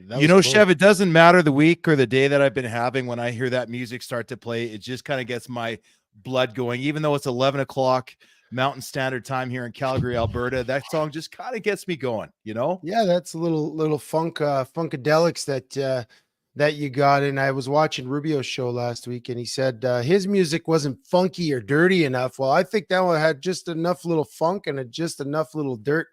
You know, close. Chev, it doesn't matter the week or the day that I've been having. When I hear that music start to play, it just kind of gets my blood going. Even though it's 11 o'clock Mountain Standard Time here in Calgary, Alberta, that song just kind of gets me going, you know? Yeah, that's a little funkadelics that you got. And I was watching Rubio's show last week, and he said his music wasn't funky or dirty enough. Well, I think that one had just enough little funk and just enough little dirt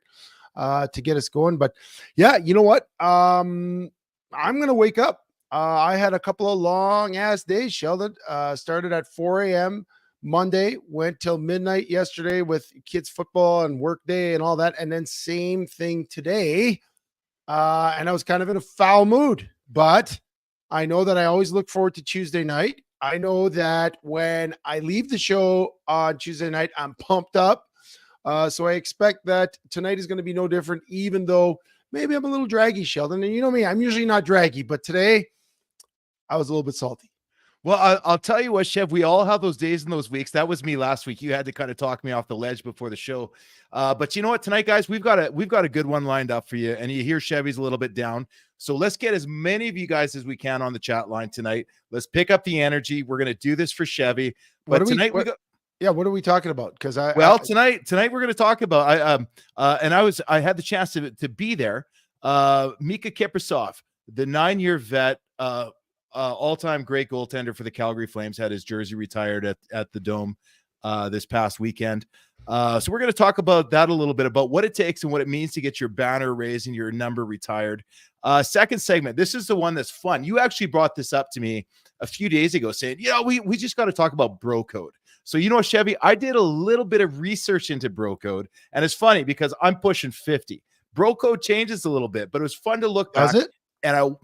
to get us going. But yeah, you know what? I'm gonna wake up. I had a couple of long ass days, Sheldon. Started at 4 a.m. Monday, went till midnight yesterday with kids football and work day and all that, and then same thing today. And I was kind of in a foul mood, but I know that I always look forward to Tuesday night. I know that when I leave the show on Tuesday night, I'm pumped up. So I expect that tonight is going to be no different, even though maybe I'm a little draggy, Sheldon. And you know me, I'm usually not draggy, but today I was a little bit salty. Well, I'll tell you what, Chev, we all have those days and those weeks. That was me last week. You had to kind of talk me off the ledge before the show. But you know what? Tonight, guys, we've got a good one lined up for you. And you hear Chevy's a little bit down. So let's get as many of you guys as we can on the chat line tonight. Let's pick up the energy. We're going to do this for Chevy. But tonight we got. Yeah, what are we talking about? Because tonight we're going to talk about I had the chance to be there. Miikka Kiprusoff, the 9-year vet, all-time great goaltender for the Calgary Flames, had his jersey retired at the Dome this past weekend. So we're going to talk about that a little bit, about what it takes and what it means to get your banner raised and your number retired. Second segment, this is the one that's fun. You actually brought this up to me a few days ago saying, we just got to talk about bro code. So, you know, Chevy, I did a little bit of research into bro code, and it's funny because I'm pushing 50. Bro code changes a little bit, but it was fun to look back. Does it? And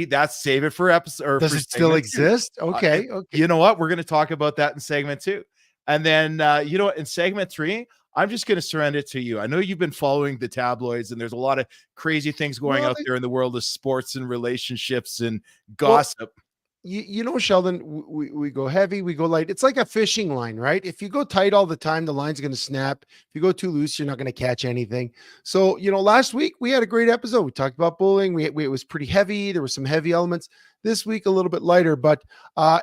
that's save it for episode. Does it still exist? Okay. You know what? We're going to talk about that in segment 2. And then, in segment 3, I'm just going to surrender it to you. I know you've been following the tabloids, and there's a lot of crazy things going out there in the world of sports and relationships and gossip. Well, you know, Sheldon, we go heavy, we go light. It's like a fishing line, right? If you go tight all the time, the line's going to snap. If you go too loose, you're not going to catch anything. So, last week we had a great episode. We talked about bullying. It was pretty heavy. There were some heavy elements. This week, a little bit lighter, but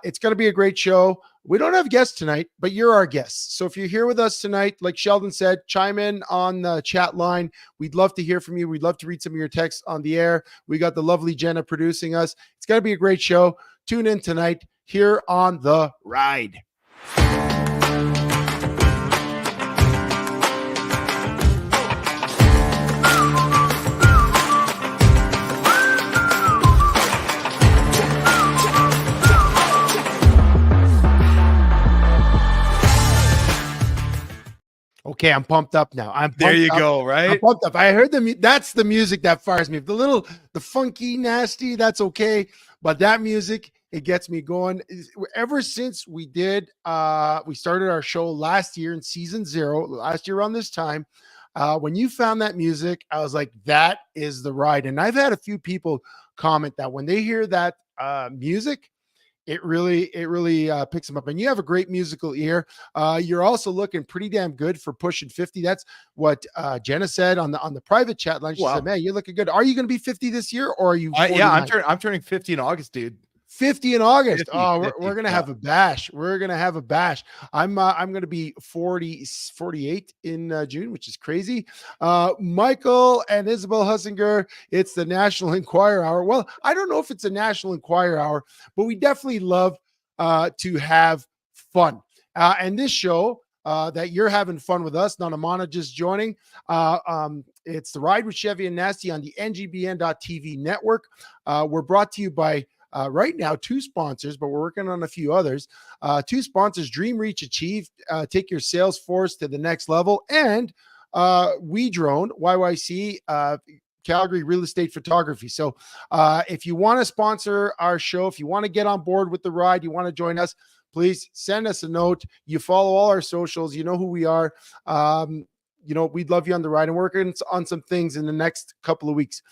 it's going to be a great show. We don't have guests tonight, but you're our guests. So if you're here with us tonight, like Sheldon said, chime in on the chat line. We'd love to hear from you. We'd love to read some of your texts on the air. We got the lovely Jenna producing us. It's going to be a great show. Tune in tonight here on The Ride. Okay, I'm pumped up now. There you go, right? I'm pumped up. I heard that's the music that fires me. The funky, nasty, that's okay. But that music, it gets me going. Ever since we started our show last year in season 0, last year around this time, when you found that music, I was like, that is the ride. And I've had a few people comment that when they hear that music, it really picks them up. And you have a great musical ear. You're also looking pretty damn good for pushing 50. That's what Jenna said on the private chat line. She said, "Man, you're looking good. Are you going to be 50 this year, or are you?" I'm turning 50 in August, dude. 50 in August. 50, we're gonna have a bash. We're gonna have a bash. I'm gonna be 48 in June, which is crazy. Michael and Isabel Hussinger, it's the National Enquirer Hour. Well, I don't know if it's a National Enquirer Hour, but we definitely love to have fun. And this show that you're having fun with us, Nanamana just joining. It's The Ride with Chevy and Nasty on the NGBN.TV network. We're brought to you by right now 2 sponsors, but we're working on a few others. 2 sponsors: Dream, Reach, Achieve. Take your sales force to the next level. And We Drone, YYC, Calgary Real Estate Photography. So if you want to sponsor our show, if you want to get on board with the ride, you want to join us, please send us a note. You follow all our socials. You know who we are. We'd love you on the ride, and working on some things in the next couple of weeks.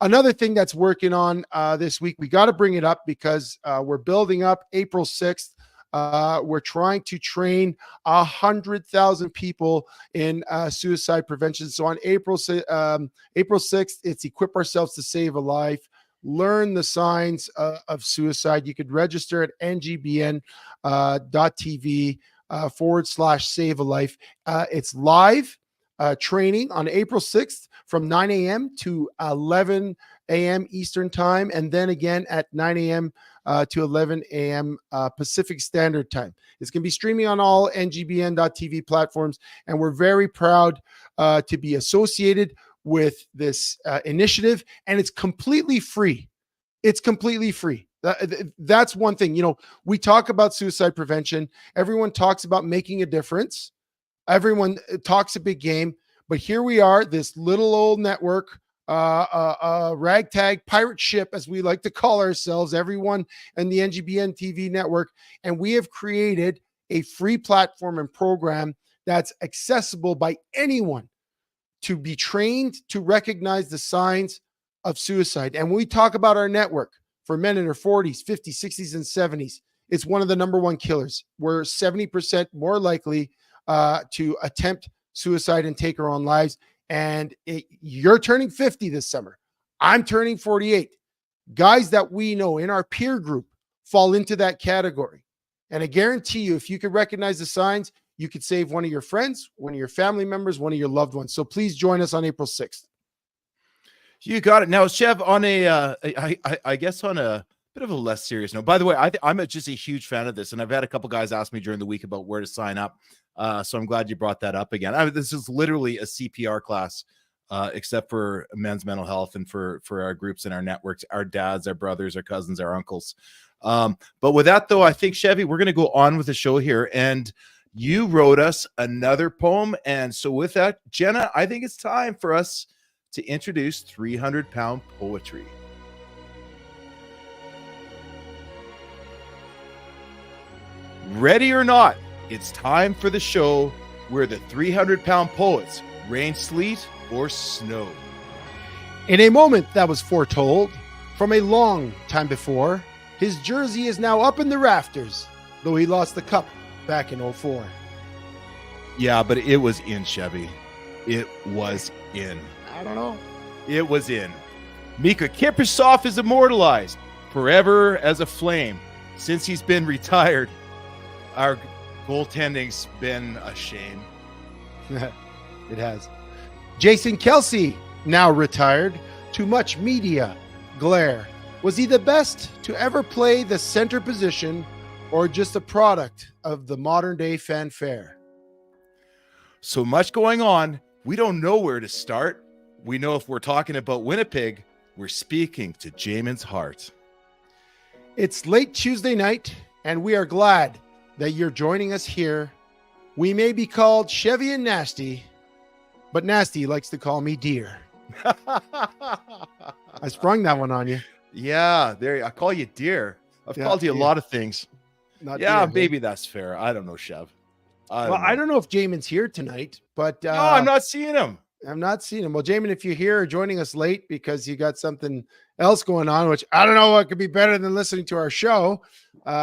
Another thing that's working on this week, we got to bring it up because we're building up April 6th. We're trying to train 100,000 people in suicide prevention. So on April 6th, it's Equip Ourselves to Save a Life. Learn the signs of suicide. You could register at ngbn.tv /save a life. It's live training on April 6th from 9 a.m. to 11 a.m. Eastern time, and then again at 9 a.m. To 11 a.m. Pacific Standard Time. It's going to be streaming on all ngbn.tv platforms, and we're very proud to be associated with this initiative, and it's completely free. It's completely free. That's one thing. You know, we talk about suicide prevention. Everyone talks about making a difference. Everyone talks a big game, but here we are, this little old network, ragtag pirate ship, as we like to call ourselves, everyone in the NGBN TV network. And we have created a free platform and program that's accessible by anyone to be trained to recognize the signs of suicide. And when we talk about our network for men in their 40s, 50s, 60s, and 70s, it's one of the number one killers. We're 70% more likely to attempt suicide and take our own lives. And you're turning 50 this summer. I'm turning 48. Guys that we know in our peer group fall into that category. And I guarantee you, if you could recognize the signs, you could save one of your friends, one of your family members, one of your loved ones. So please join us on April 6th. You got it. Now, Chev, on I guess on a bit of a less serious note. By the way, I'm just a huge fan of this, and I've had a couple guys ask me during the week about where to sign up. So I'm glad you brought that up again. This is literally a CPR class, except for men's mental health and for our groups and our networks, our dads, our brothers, our cousins, our uncles. But with that, though, I think, Chevy, we're going to go on with the show here. And you wrote us another poem. And so with that, Jenna, I think it's time for us to introduce 300-pound poetry. Ready or not, it's time for the show where the 300-pound poets rain sleet or snow. In a moment that was foretold from a long time before, his jersey is now up in the rafters, though he lost the cup back in 04. Yeah, but it was in, Chevy. It was in. I don't know. It was in. Miikka Kiprusoff is immortalized forever as a flame. Since he's been retired, our goaltending's been a shame. It has. Jason Kelsey, now retired, too much media glare. Was he the best to ever play the center position, or just a product of the modern day fanfare? So much going on, we don't know where to start. We know if we're talking about Winnipeg, we're speaking to Jamin's heart. It's late Tuesday night, and we are glad that you're joining us here. We may be called Chevy and Nasty, but Nasty likes to call me Dear. I sprung that one on you. Yeah, I call you Dear. I've called you a lot of things. Not yeah, Dear, maybe that's fair. I don't know, Chev. I don't know if Jamin's here tonight, but no, I'm not seeing him. I'm not seeing him. Well, Jamin, if you're here joining us late because you got something else going on, which I don't know what could be better than listening to our show,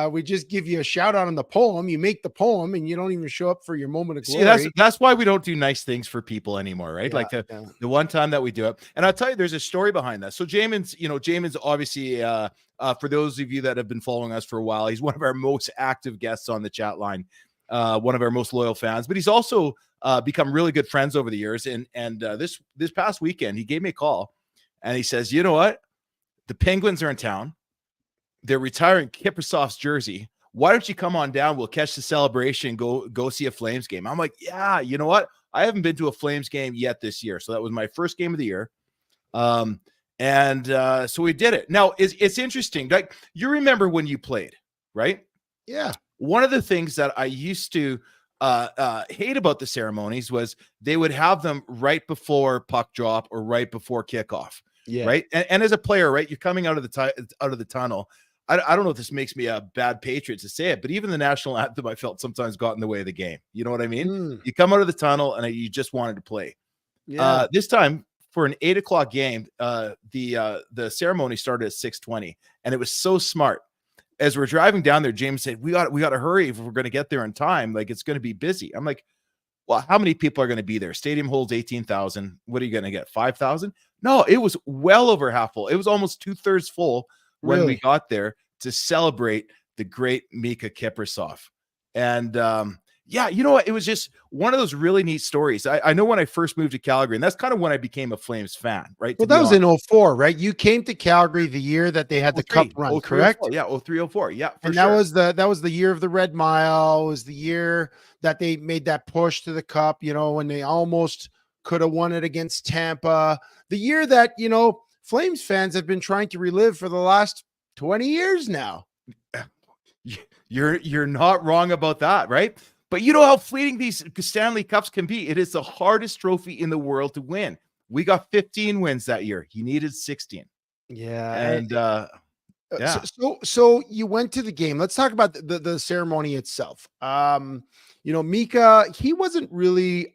we just give you a shout out on the poem. You make the poem and you don't even show up for your moment of glory. See, that's why we don't do nice things for people anymore, right? Yeah, like the one time that we do it. And I'll tell you, there's a story behind that. So Jamin's obviously, for those of you that have been following us for a while, he's one of our most active guests on the chat line, one of our most loyal fans, but he's also become really good friends over the years. And this past weekend, he gave me a call and he says, you know what? The Penguins are in town. They're retiring Kiprusoff's jersey. Why don't you come on down? We'll catch the celebration, go see a Flames game. I'm like, yeah, you know what? I haven't been to a Flames game yet this year. So that was my first game of the year. So we did it. Now, it's interesting. Like, you remember when you played, right? Yeah. One of the things that I used to hate about the ceremonies was they would have them right before puck drop or right before kickoff. Yeah. Right. And as a player, right, you're coming out of the tunnel. I don't know if this makes me a bad patriot to say it, but even the national anthem, I felt sometimes got in the way of the game. You know what I mean? You come out of the tunnel and you just wanted to play. Yeah. This time for an 8:00 game, the ceremony started at 6:20, and it was so smart. as we're driving down there, James said, we got to hurry if we're going to get there in time. Like, it's going to be busy. I'm like, well, how many people are going to be there? Stadium holds 18,000. What are you going to get? 5,000? No, it was well over half full. It was almost 2/3 full when we Really? got there to celebrate the great Miikka Kiprusoff. And yeah, you know what? It was just one of those really neat stories. I know when I first moved to Calgary, and that's kind of when I became a Flames fan, right? Well, To be that was honest. in '04, right? You came to Calgary the year that they had the cup 03, run, 03, 04. correct? Yeah, 03, 04. Yeah, for And sure. that was the year of the Red Mile. It was the year that they made that push to the cup, when they almost could have won it against Tampa. The year that, Flames fans have been trying to relive for the last 20 years now. You're not wrong about that, right? But you know how fleeting these Stanley Cups can be. It is the hardest trophy in the world to win. We got 15 wins that year. He needed 16. Yeah. And So, yeah, so you went to the game. Let's talk about the ceremony itself. Mika, he wasn't really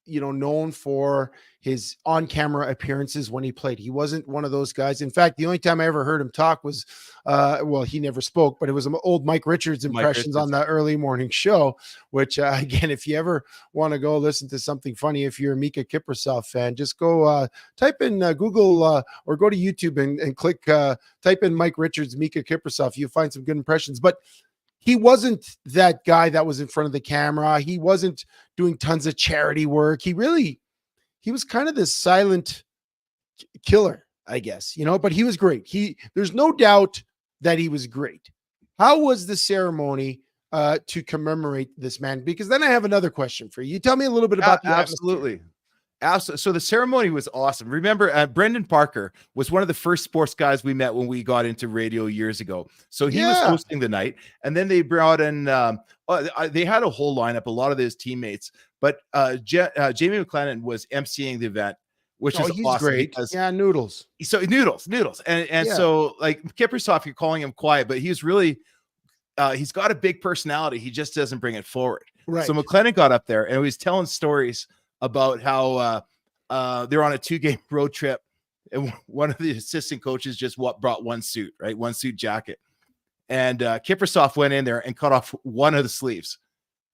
known for his on-camera appearances when he played. He wasn't one of those guys. In fact, the only time I ever heard him talk was he never spoke, but it was old Mike Richards impressions on the early morning show, which again, if you ever want to go listen to something funny, if you're a Miikka Kiprusoff fan, just go type in Google or go to YouTube and click type in Mike Richards, Miikka Kiprusoff. You'll find some good impressions. But he wasn't that guy that was in front of the camera. He wasn't doing tons of charity work. He was kind of this silent killer, I guess, but he was great. There's no doubt that he was great. How was the ceremony to commemorate this man? Because then I have another question for you. Tell me a little bit about the absolutely. So the ceremony was awesome. Remember, Brendan Parker was one of the first sports guys we met when we got into radio years ago. So he was hosting the night, and then they brought in. They had a whole lineup, a lot of his teammates, but Jamie McLennan was emceeing the event, which is he's awesome. Great. Noodles. So noodles, and so like Kiprusoff, you're calling him quiet, but he's really. He's got a big personality. He just doesn't bring it forward. Right. So McLennan got up there and he was telling stories about how they're on a 2-game road trip, and one of the assistant coaches just brought one suit, right? One suit jacket. And Kiprusoff went in there and cut off one of the sleeves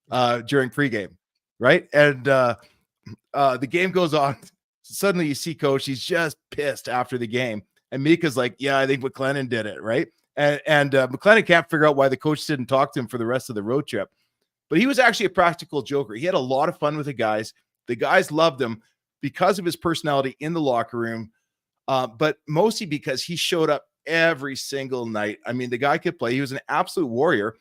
during pregame, right? And the game goes on. Suddenly you see coach, he's just pissed after the game. And Mika's like, yeah, I think McLennan did it, right? And McLennan can't figure out why the coach didn't talk to him for the rest of the road trip. But he was actually a practical joker. He had a lot of fun with the guys. The guys loved him because of his personality in the locker room, but mostly because he showed up every single night. I mean, the guy could play. He was an absolute warrior.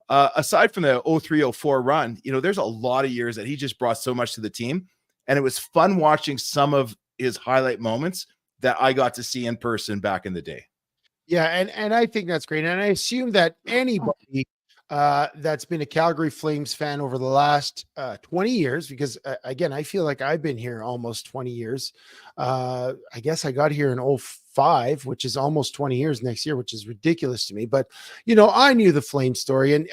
Aside from the 03-04 run, there's a lot of years that he just brought so much to the team. And it was fun watching some of his highlight moments that I got to see in person back in the day. Yeah, and I think that's great. And I assume that anybody that's been a Calgary Flames fan over the last 20 years, because again, I feel like I've been here almost 20 years. I guess I got here in 05, which is almost 20 years next year, which is ridiculous to me. But, I knew the Flames story. And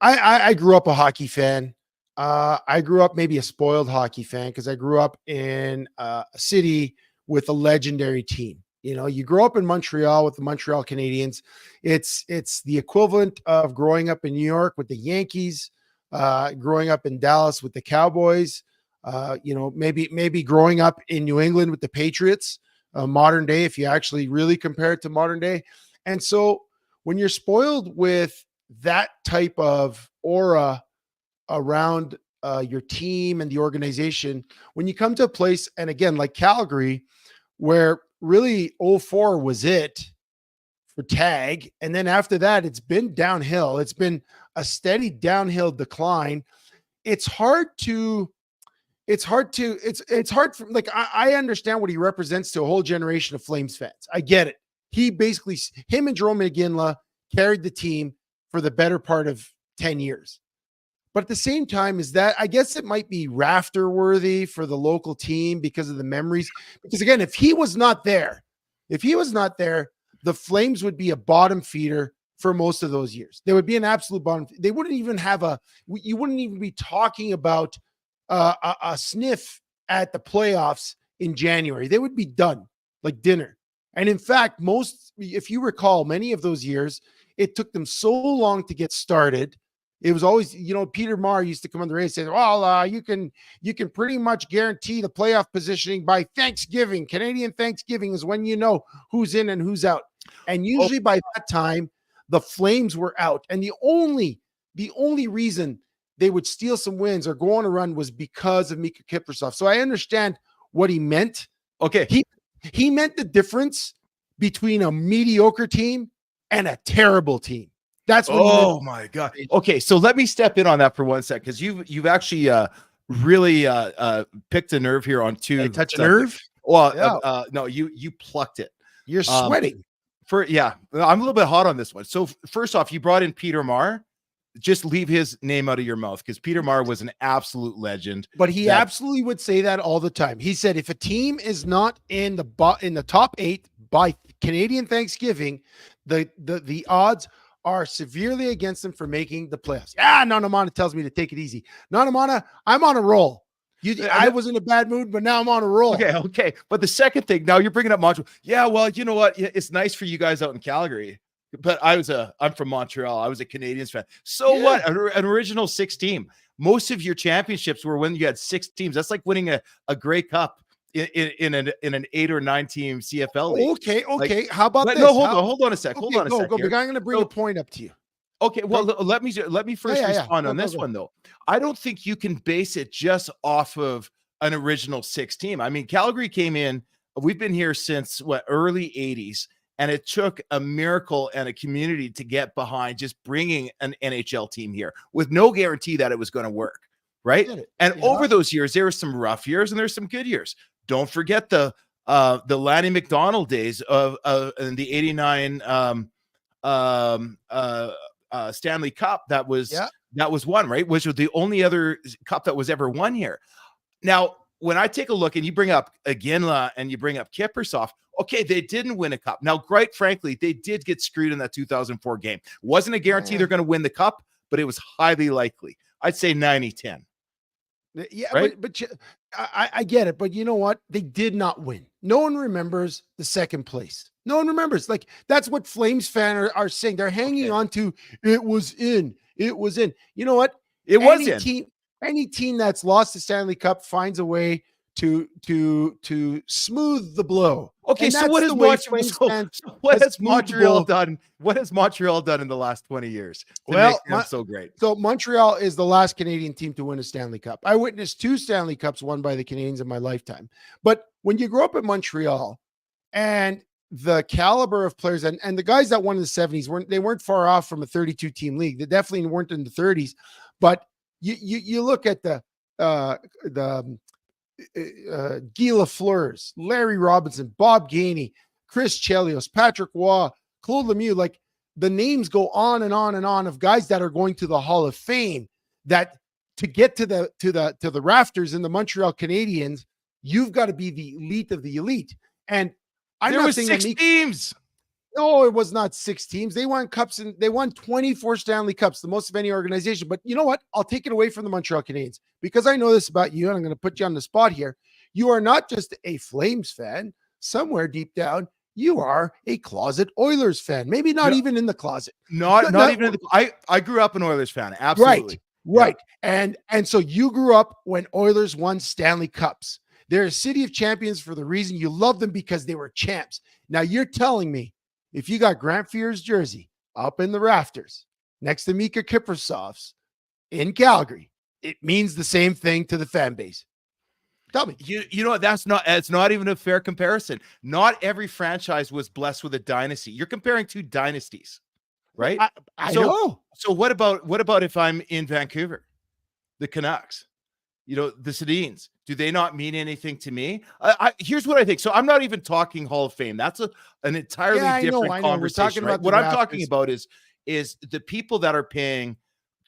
I grew up a hockey fan. I grew up maybe a spoiled hockey fan because I grew up in a city with a legendary team. You grow up in Montreal with the Montreal Canadiens. It's the equivalent of growing up in New York with the Yankees, growing up in Dallas with the Cowboys, maybe growing up in New England with the Patriots, modern day, if you actually really compare it to modern day. And so when you're spoiled with that type of aura around your team and the organization, when you come to a place, and again, like Calgary, where really 04 was it for TAG. And then after that, it's been downhill. It's been a steady downhill decline. It's hard for, like, I understand what he represents to a whole generation of Flames fans. I get it. He basically, him and Jerome McGinley carried the team for the better part of 10 years. But at the same time, I guess it might be rafter worthy for the local team because of the memories. Because again, if he was not there, the Flames would be a bottom feeder for most of those years. They would be an absolute bottom. They wouldn't even you wouldn't even be talking about a sniff at the playoffs in January. They would be done like dinner. And in fact, if you recall, many of those years, it took them so long to get started. It was always, Peter Marr used to come on the race and say, well, you can pretty much guarantee the playoff positioning by Thanksgiving. Canadian Thanksgiving is when you know who's in and who's out. And usually by that time, the Flames were out. And the only reason they would steal some wins or go on a run was because of Miikka Kiprusoff. So I understand what he meant. Okay. He meant the difference between a mediocre team and a terrible team. That's what. Oh my God. Okay, so let me step in on that for 1 sec, because you've actually really picked a nerve here on two. Touch a nerve? Well, yeah. No, you plucked it. You're sweating. I'm a little bit hot on this one. So first off, you brought in Peter Marr. Just leave his name out of your mouth, because Peter Marr was an absolute legend. But he absolutely would say that all the time. He said if a team is not in the top 8 by Canadian Thanksgiving, the odds are severely against them for making the playoffs. Nanamana tells me to take it easy. Nanamana, I'm on a roll. I was in a bad mood, but now I'm on a roll. Okay. But the second thing, now you're bringing up Montreal. Yeah, well, you know what? It's nice for you guys out in Calgary. But I'm from Montreal. I was a Canadiens fan. So what? An original 6 team. Most of your championships were when you had 6 teams. That's like winning a Grey Cup in an 8 or 9 team CFL league. Okay. How about this? No, hold on a sec. Hold on a sec. I'm going to bring a point up to you. Okay, well, let me first respond on this one, though. I don't think you can base it just off of an original 6 team. I mean, Calgary came in. We've been here since early 80s. And it took a miracle and a community to get behind just bringing an NHL team here with no guarantee that it was going to work, right? And over those years, there were some rough years and there's some good years. Don't forget the Lanny McDonald days of in the '89 Stanley Cup that was won, right? Which was the only other cup that was ever won here. Now, when I take a look and you bring up Ginla and you bring up Kiprusoff, okay, they didn't win a cup. Now, quite frankly, they did get screwed in that 2004 game. Wasn't a guarantee they're going to win the cup, but it was highly likely. I'd say 90-10. Yeah, right? but I get it. But you know what? They did not win. No one remembers the second place. No one remembers. Like, that's what Flames fans are saying. They're hanging on to it was in. It was in. You know what? It was in. Any team that's lost the Stanley Cup finds a way to smooth the blow. Okay, so what has Montreal done? What has Montreal done in the last 20 years to make them so great? So Montreal is the last Canadian team to win a Stanley Cup. I witnessed 2 Stanley Cups won by the Canadiens in my lifetime. But when you grow up in Montreal and the caliber of players and the guys that won in the 70s weren't far off from a 32 team league. They definitely weren't in the 30s, but you look at the Guy Lafleurs, Larry Robinson, Bob Gainey, Chris Chelios, Patrick Waugh, Claude Lemieux, like the names go on and on and on of guys that are going to the Hall of Fame, that to get to the rafters in the Montreal Canadiens, you've got to be the elite of the elite. And there was 6 teams. No, it was not 6 teams. They won cups and they won 24 Stanley Cups, the most of any organization. But you know what? I'll take it away from the Montreal Canadiens because I know this about you, and I'm going to put you on the spot here. You are not just a Flames fan. Somewhere deep down, you are a closet Oilers fan. Maybe not even in the closet. Not even in the. I grew up an Oilers fan. Absolutely. Right. Yeah. And so you grew up when Oilers won Stanley Cups. They're a city of champions for the reason you love them, because they were champs. Now you're telling me, if you got Grant Fuhr's jersey up in the rafters next to Miikka Kiprusoff's in Calgary, it means the same thing to the fan base. Tell me. You know, it's not even a fair comparison. Not every franchise was blessed with a dynasty. You're comparing 2 dynasties, right? I know. So what about if I'm in Vancouver? The Canucks, the Sedins, do they not mean anything to me? Here's what I think. So I'm not even talking Hall of Fame. That's an entirely different conversation. Right? What I'm talking about is the people that are paying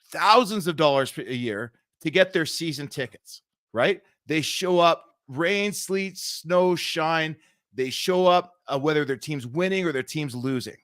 thousands of dollars a year to get their season tickets, right? They show up rain, sleet, snow, shine. They show up whether their team's winning or their team's losing.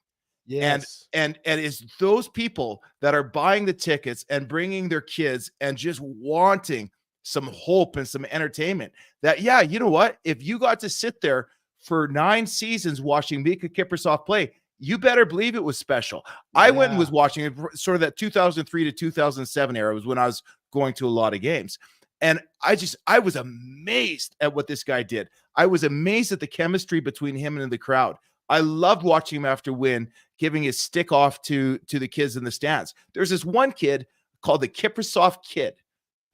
Yes. And it's those people that are buying the tickets and bringing their kids and just wanting some hope and some entertainment that, you know what? If you got to sit there for 9 seasons watching Miikka Kiprusoff play. You better believe it was special. I went and was watching it, sort of that 2003 to 2007 era was when I was going to a lot of games. And I was amazed at what this guy did. I was amazed at the chemistry between him and the crowd. I loved watching him after win, giving his stick off to the kids in the stands. There's this one kid called the Kiprusoff Kid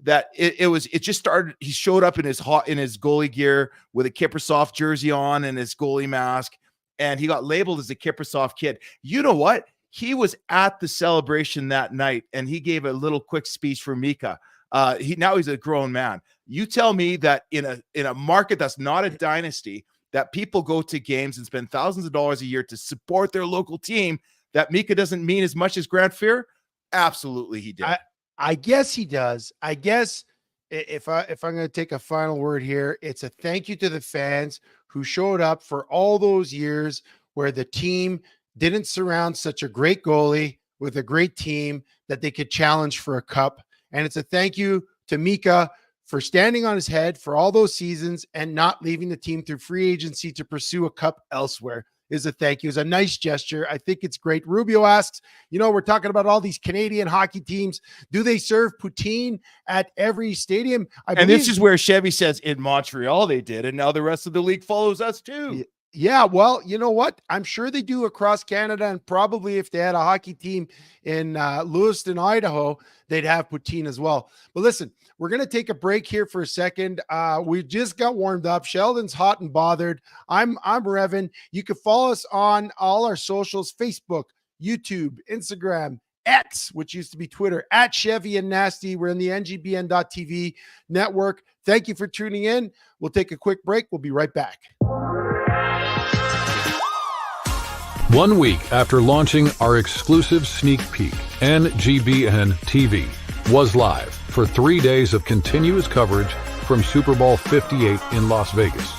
that it just started. He showed up in his goalie gear with a Kiprusoff jersey on and his goalie mask, and he got labeled as the Kiprusoff Kid. You know what? He was at the celebration that night, and he gave a little quick speech for Miikka. Now he's a grown man. You tell me that in a market that's not a dynasty, that people go to games and spend thousands of dollars a year to support their local team, that Miikka doesn't mean as much as Grant Fuhr? Absolutely, he did. I guess he does. I guess if I'm going to take a final word here, it's a thank you to the fans who showed up for all those years where the team didn't surround such a great goalie with a great team that they could challenge for a cup. And it's a thank you to Miikka for standing on his head for all those seasons and not leaving the team through free agency to pursue a cup elsewhere. Is a thank you. It's a nice gesture. I think it's great. Rubio asks, we're talking about all these Canadian hockey teams. Do they serve poutine at every stadium? And this is where Chevy says in Montreal they did, and now the rest of the league follows us too. Yeah, well, you know what? I'm sure they do across Canada, and probably if they had a hockey team in Lewiston, Idaho, they'd have poutine as well. But listen, we're going to take a break here for a second. We just got warmed up. Sheldon's hot and bothered. I'm Revan. You can follow us on all our socials, Facebook, YouTube, Instagram, X, which used to be Twitter, at Chevy and Nasty. We're in the NGBN.TV network. Thank you for tuning in. We'll take a quick break. We'll be right back. 1 week after launching our exclusive sneak peek, NGBN TV was live for 3 days of continuous coverage from Super Bowl 58 in Las Vegas.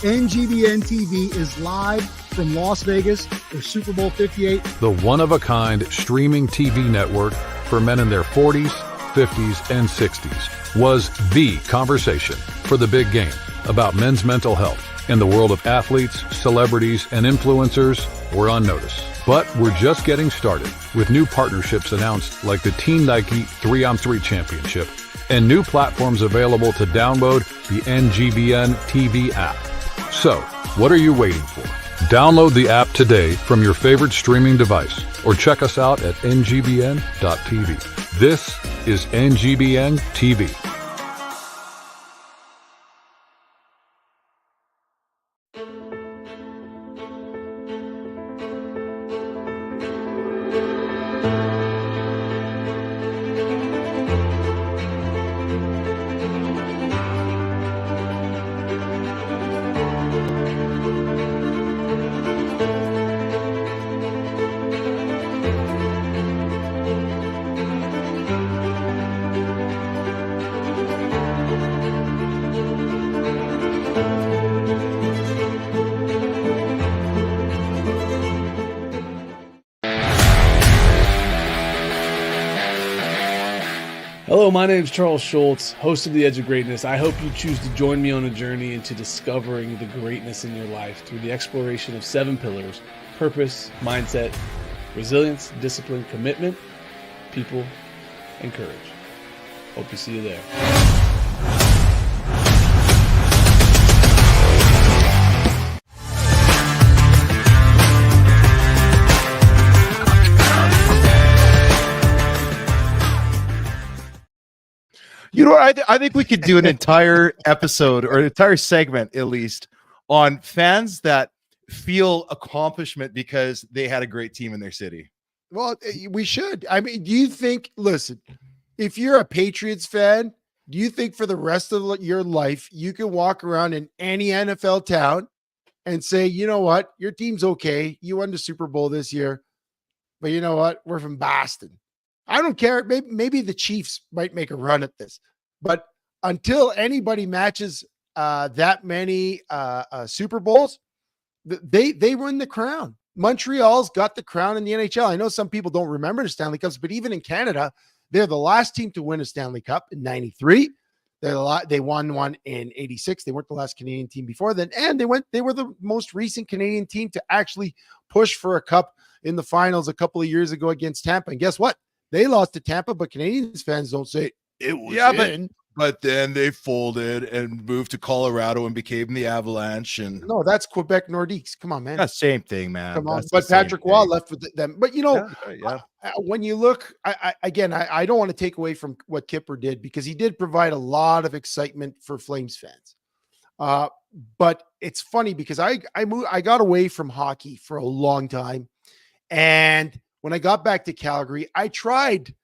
NGBN TV is live from Las Vegas for Super Bowl 58. The one-of-a-kind streaming TV network for men in their 40s, 50s, and 60s was the conversation for the big game about men's mental health. In the world of athletes, celebrities, and influencers, we're on notice. But we're just getting started with new partnerships announced like the Team Nike 3-on-3 Championship and new platforms available to download the NGBN TV app. So, what are you waiting for? Download the app today from your favorite streaming device or check us out at ngbn.tv. This is NGBN TV. Hello, my name is Charles Schultz, host of The Edge of Greatness. I hope you choose to join me on a journey into discovering the greatness in your life through the exploration of 7 pillars: purpose, mindset, resilience, discipline, commitment, people, and courage. Hope you see you there. I think we could do an entire episode or an entire segment, at least, on fans that feel accomplishment because they had a great team in their city. Well, we should. I mean, do you think, listen, if you're a Patriots fan, do you think for the rest of your life, you can walk around in any NFL town and say, you know what, your team's okay. You won the Super Bowl this year, but you know what? We're from Boston. I don't care. Maybe the Chiefs might make a run at this, but until anybody matches that many Super Bowls, they win the crown. Montreal's got the crown in the NHL. I know some people don't remember the Stanley Cups, but even in Canada, they're the last team to win a Stanley Cup in '93. They won one in 86. They weren't the last Canadian team before then. And they were the most recent Canadian team to actually push for a cup in the finals a couple of years ago against Tampa. And guess what? They lost to Tampa, but Canadians fans don't say it was in. But then they folded and moved to Colorado and became the Avalanche. And No, that's Quebec Nordiques. Come on, man. that's same thing, man. Come on. That's the But same Patrick Waugh thing. left with them. But you know, Yeah. when you look, I don't want to take away from what Kipper did, because he did provide a lot of excitement for Flames fans. But it's funny because I got away from hockey for a long time. And when I got back to Calgary, I tried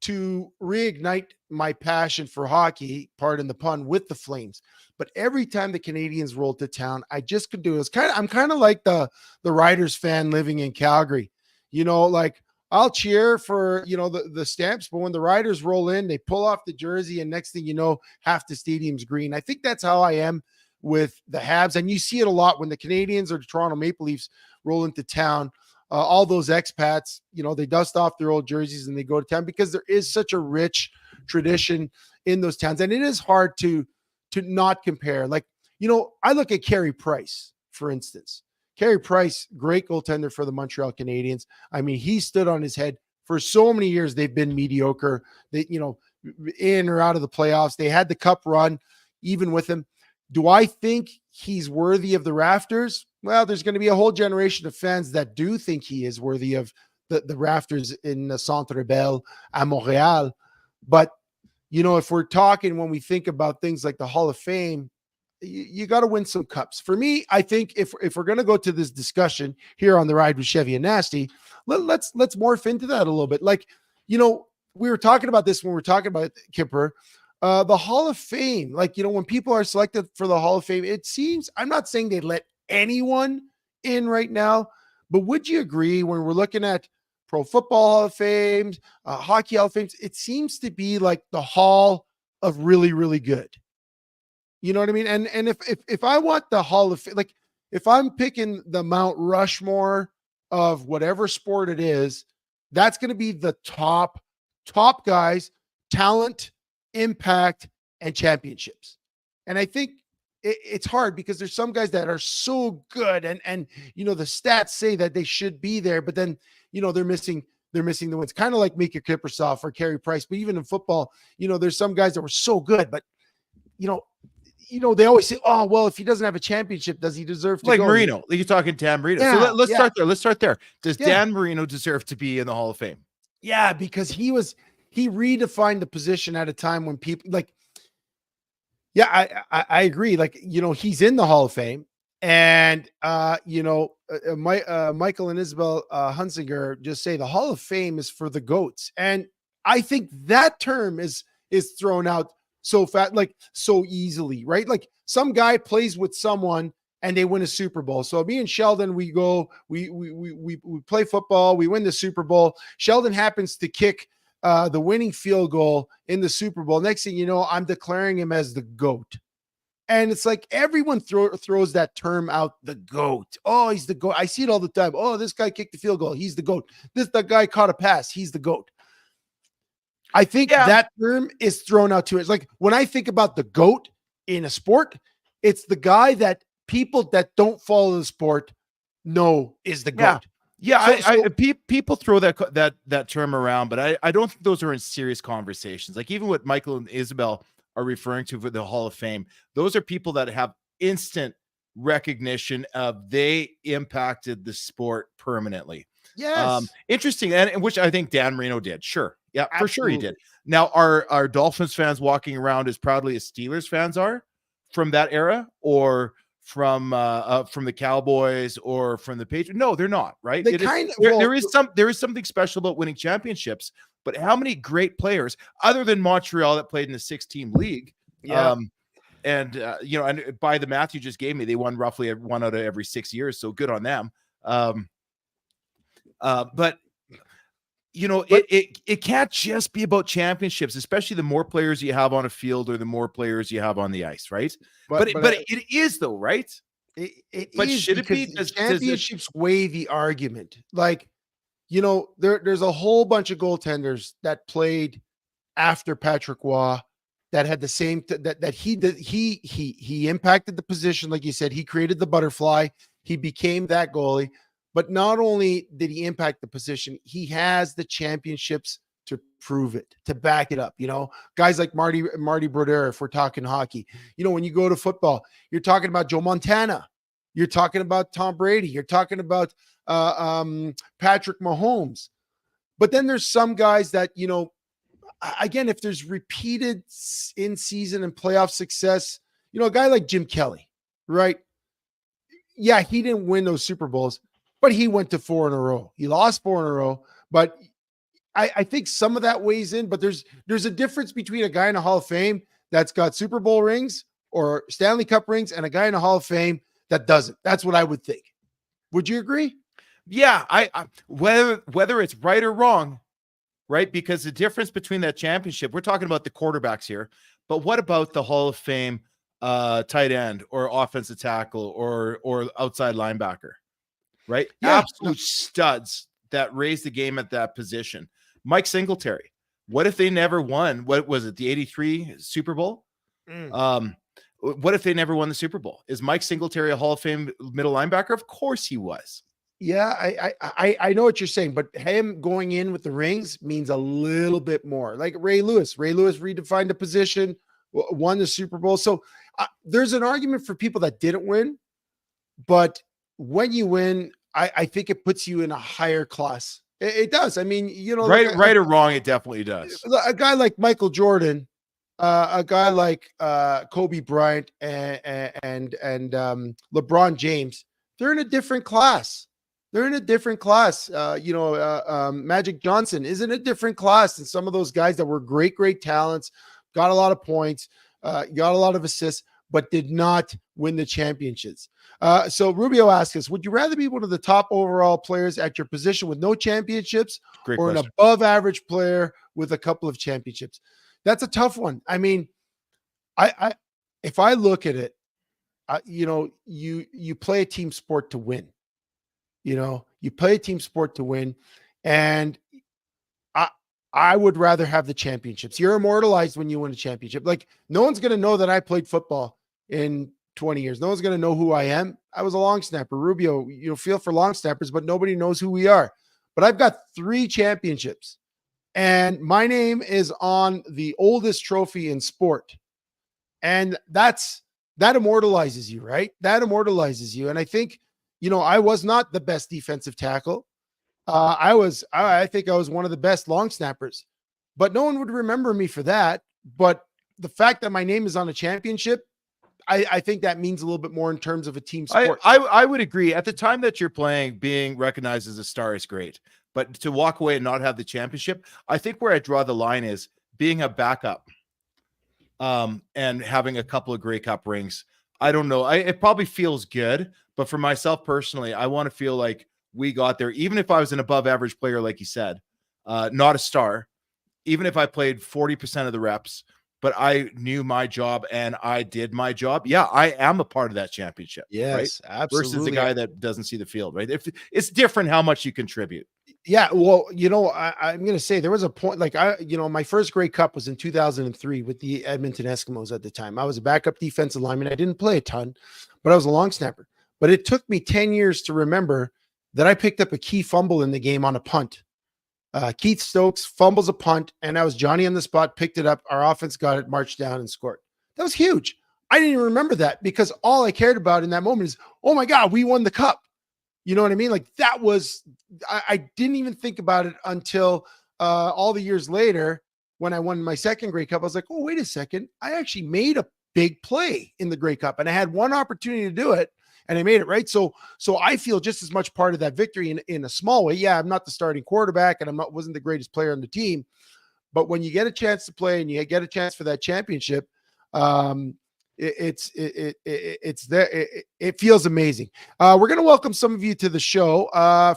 to reignite my passion for hockey, pardon the pun, with the Flames. But every time the Canadians rolled to town, I just could do it. I'm kind of like the Riders fan living in Calgary. You know, like I'll cheer for, you know, the Stamps, but when the Riders roll in, they pull off the jersey, and next thing you know, half the stadium's green. I think that's how I am with the Habs. And you see it a lot when the Canadians or the Toronto Maple Leafs roll into town. All those expats, you know, they dust off their old jerseys and they go to town, because there is such a rich tradition in those towns. And it is hard to not compare. Like, you know, I look at Carey Price, for instance. Carey Price, great goaltender for the Montreal Canadiens. I mean, he stood on his head for so many years. They've been mediocre. They, you know, in or out of the playoffs. They had the cup run even with him. Do I think he's worthy of the rafters? Well, there's going to be a whole generation of fans that do think he is worthy of the rafters in the Centre Bell à Montréal. But, you know, if we're talking, when we think about things like the Hall of Fame, you got to win some cups. For me, I think if we're going to go to this discussion here on the Ride with Chevy and Nasty, let's morph into that a little bit. Like, you know, we were talking about this when we were talking about Kipper. The Hall of Fame, like, you know, when people are selected for the Hall of Fame, it seems, I'm not saying they let anyone in right now, but would you agree, when we're looking at Pro Football Hall of Fame, Hockey Hall of Fame, it seems to be like the Hall of really, really good. You know what I mean? And if I want the Hall of Fame, like if I'm picking the Mount Rushmore of whatever sport it is, that's going to be the top guys, talent, impact, and championships. And I think it's hard because there's some guys that are so good, and you know, the stats say that they should be there, but then, you know, they're missing the wins. Kind of like Miikka Kiprusoff or Carey Price. But even in football, you know, there's some guys that were so good, but you know, they always say, oh, well, if he doesn't have a championship, does he deserve to like go? Marino? You're talking Dan Marino. Yeah, So let's start there. Let's start there. Does Yeah. Dan Marino deserve to be in the Hall of Fame? Yeah, because he redefined the position at a time when people like, yeah, I agree. Like, you know, he's in the Hall of Fame, and you know, Michael and Isabel Hunsinger just say the Hall of Fame is for the GOATs, and I think that term is thrown out so fast, like so easily, right? Like some guy plays with someone and they win a Super Bowl. So me and Sheldon, we play football, we win the Super Bowl. Sheldon happens to kick the winning field goal in the Super Bowl. Next thing you know, I'm declaring him as the GOAT. And it's like everyone throws that term out, the GOAT. Oh, he's the GOAT. I see it all the time. Oh, this guy kicked the field goal. He's the GOAT. That guy caught a pass. He's the GOAT. I think that term is thrown out too. It's like when I think about the GOAT in a sport, it's the guy that people that don't follow the sport know is the GOAT. Yeah, people throw that term around, but I don't think those are in serious conversations. Like even what Michael and Isabel are referring to for the Hall of Fame, those are people that have instant recognition of they impacted the sport permanently. Yes. Interesting, and which I think Dan Marino did. Sure. Yeah, Absolutely. for sure he did. Now, are Dolphins fans walking around as proudly as Steelers fans are from that era, or from the Cowboys, or from the Patriots? No, they're not, right? There is something special about winning championships, but how many great players other than Montreal that played in the 6-team league? Yeah. You know, and by the math you just gave me, they won roughly one out of every 6 years, so good on them. But you know, it can't just be about championships, especially the more players you have on a field or the more players you have on the ice, right? But it is though, right? But should it be? Championships weigh the argument. Like, you know, there's a whole bunch of goaltenders that played after Patrick Waugh that had the same that he impacted the position, like you said. He created the butterfly. He became that goalie. But not only did he impact the position, he has the championships to prove it, to back it up. Guys like Marty Brodeur, if we're talking hockey. When you go to football, you're talking about Joe Montana. You're talking about Tom Brady. You're talking about Patrick Mahomes. But then there's some guys that, again, if there's repeated in-season and playoff success, a guy like Jim Kelly, right? Yeah, he didn't win those Super Bowls, but he went to 4 in a row. He lost 4 in a row, but I think some of that weighs in. But there's a difference between a guy in the Hall of Fame that's got Super Bowl rings or Stanley Cup rings and a guy in the Hall of Fame that doesn't. That's what I would think. Would you agree? Yeah, I whether it's right or wrong, right? Because the difference between that championship, we're talking about the quarterbacks here, but what about the Hall of Fame tight end or offensive tackle or outside linebacker, right? Yeah. Absolute studs that raised the game at that position. Mike Singletary. What if they never won? What was it? The 83 Super Bowl? What if they never won the Super Bowl? Is Mike Singletary a Hall of Fame middle linebacker? Of course he was. Yeah, I know what you're saying, but him going in with the rings means a little bit more. Like Ray Lewis. Ray Lewis redefined the position, won the Super Bowl. So there's an argument for people that didn't win, but when you win, I think it puts you in a higher class. It does. I mean, right or wrong, it definitely does. A guy like Michael Jordan, a guy like Kobe Bryant and LeBron James, they're in a different class. They're in a different class. Magic Johnson is in a different class than some of those guys that were great talents, got a lot of points, got a lot of assists, but did not win the championships. So Rubio asks us, would you rather be one of the top overall players at your position with no championships Great or question. an above average player with a couple of championships? That's a tough one. I mean, if I look at it, you play a team sport to win. You play a team sport to win, and I would rather have the championships. You're immortalized when you win a championship. Like, no one's going to know that I played football in 20 years. No one's going to know who I am. I was a long snapper. Rubio, feel for long snappers, but nobody knows who we are. But I've got 3 championships, and my name is on the oldest trophy in sport. And that immortalizes you, right? That immortalizes you. And I think, I was not the best defensive tackle. I think I was one of the best long snappers, but no one would remember me for that. But the fact that my name is on a championship, I think that means a little bit more in terms of a team sport. I would agree. At the time that you're playing, being recognized as a star is great, but to walk away and not have the championship, I think where I draw the line is being a backup, and having a couple of Grey Cup rings. I don't know. It probably feels good, but for myself personally, I want to feel like we got there, even if I was an above average player, like you said, not a star, even if I played 40% of the reps, but I knew my job and I did my job. Yeah, I am a part of that championship. Yes, right? absolutely. Versus the guy that doesn't see the field, right? If it's different how much you contribute. Yeah, well, I'm going to say there was a point, like my first Grey Cup was in 2003 with the Edmonton Eskimos at the time. I was a backup defensive lineman. I didn't play a ton, but I was a long snapper. But it took me 10 years to remember that I picked up a key fumble in the game on a punt. Keith Stokes fumbles a punt, and I was Johnny on the spot, picked it up. Our offense got it, marched down, and scored. That was huge. I didn't even remember that because all I cared about in that moment is, oh my God, we won the cup. You know what I mean? Like that was, I didn't even think about it until all the years later when I won my second Grey Cup. I was like, oh, wait a second. I actually made a big play in the Grey Cup, and I had one opportunity to do it, and I made it, right? So I feel just as much part of that victory in a small way. Yeah, I'm not the starting quarterback, and wasn't the greatest player on the team, but when you get a chance to play and you get a chance for that championship, it's there. It feels amazing. We're going to welcome some of you to the show.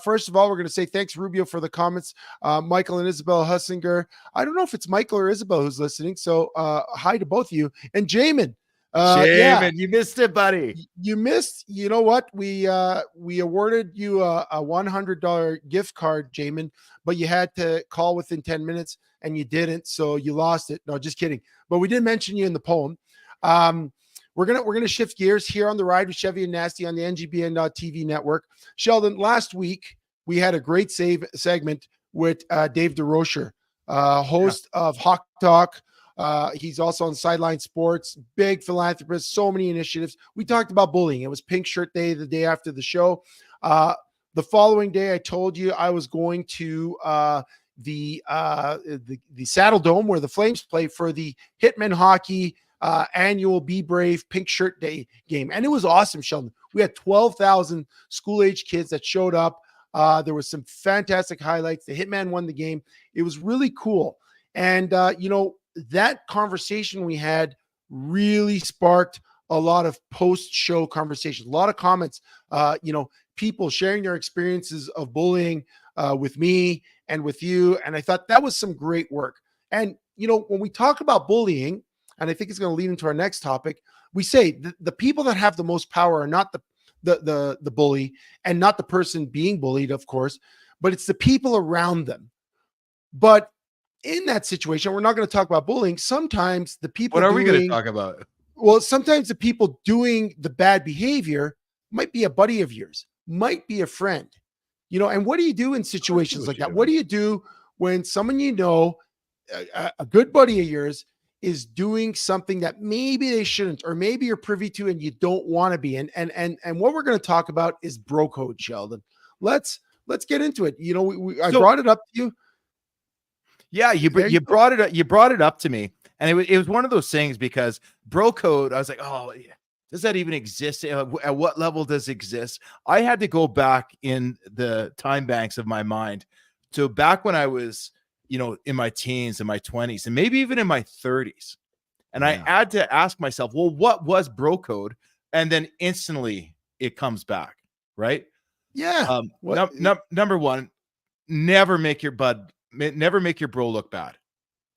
First of all, we're going to say thanks, Rubio, for the comments. Michael and Isabel Hussinger. I don't know if it's Michael or Isabel who's listening. So hi to both of you. And Jamin. Jamin, you missed it, buddy. You missed. You know what? We awarded you a $100 gift card, Jamin, but you had to call within 10 minutes. and you didn't, so you lost it. No, just kidding. But we did mention you in the poem. We're gonna shift gears here on the Ride with Chevy and Nasty on the NGBN.TV network. Sheldon, last week we had a great segment with Dave DeRocher, host of Hawk Talk. He's also on Sideline Sports, big philanthropist, so many initiatives. We talked about bullying. It was Pink Shirt Day the day after the show. The following day, I told you I was going to the Saddle Dome where the Flames play for the Hitman Hockey annual Be Brave Pink Shirt Day game. And it was awesome, Sheldon. We had 12,000 school-age kids that showed up. There was some fantastic highlights. The Hitman won the game. It was really cool. And, that conversation we had really sparked a lot of post-show conversations, a lot of comments, people sharing their experiences of bullying with me and with you. And I thought that was some great work. And, when we talk about bullying, and I think it's going to lead into our next topic, we say the people that have the most power are not the bully and not the person being bullied, of course, but it's the people around them. But in that situation, we're not going to talk about bullying. Sometimes the people. What are we going to talk about? Well, sometimes the people doing the bad behavior might be a buddy of yours, might be a friend, and what do you do in situations like that? What do you do when someone, a good buddy of yours is doing something that maybe they shouldn't, or maybe you're privy to and you don't want to be? And what we're going to talk about is bro code, Sheldon. Let's get into it. I brought it up to you. Yeah, you brought it up to me, and it was one of those things, because bro code, I was like, oh, does that even exist? At what level does it exist? I had to go back in the time banks of my mind to back when I was, in my teens and my 20s, and maybe even in my 30s. And I had to ask myself, well, what was bro code? And then instantly it comes back, right? Yeah. Number one, never make your bro look bad.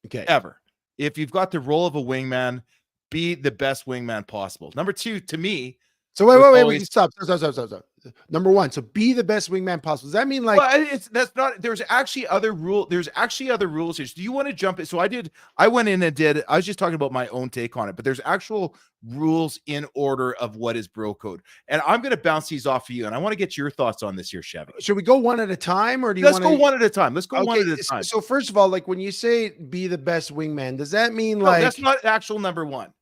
Okay. Ever. If you've got the role of a wingman, be the best wingman possible. Number two, to me. So wait, stop. Number one, so be the best wingman possible. Does that mean there's actually other rules here. So do you want to jump in? So I went in and I was just talking about my own take on it, but there's actual rules in order of what is bro code. And I'm going to bounce these off of you, and I want to get your thoughts on this here, Chevy. Should we go one at a time, or Let's go one at a time. Let's go one at a time. So first of all, when you say be the best wingman, does that mean that's not actual number one.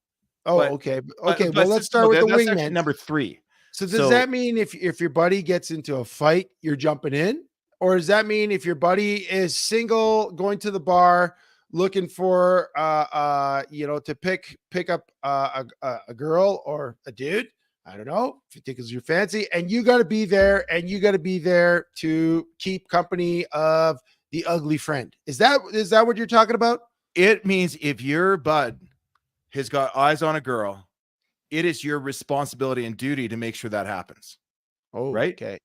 Oh, okay. Well, let's start with the wingman. Number three. So does that mean if your buddy gets into a fight, you're jumping in? Or does that mean if your buddy is single, going to the bar, looking for to pick up a girl or a dude? I don't know if you think it's your fancy, and you got to be there, and you got to be there to keep company of the ugly friend. Is that what you're talking about? It means if your bud has got eyes on a girl, it is your responsibility and duty to make sure that happens. Oh, right. Okay.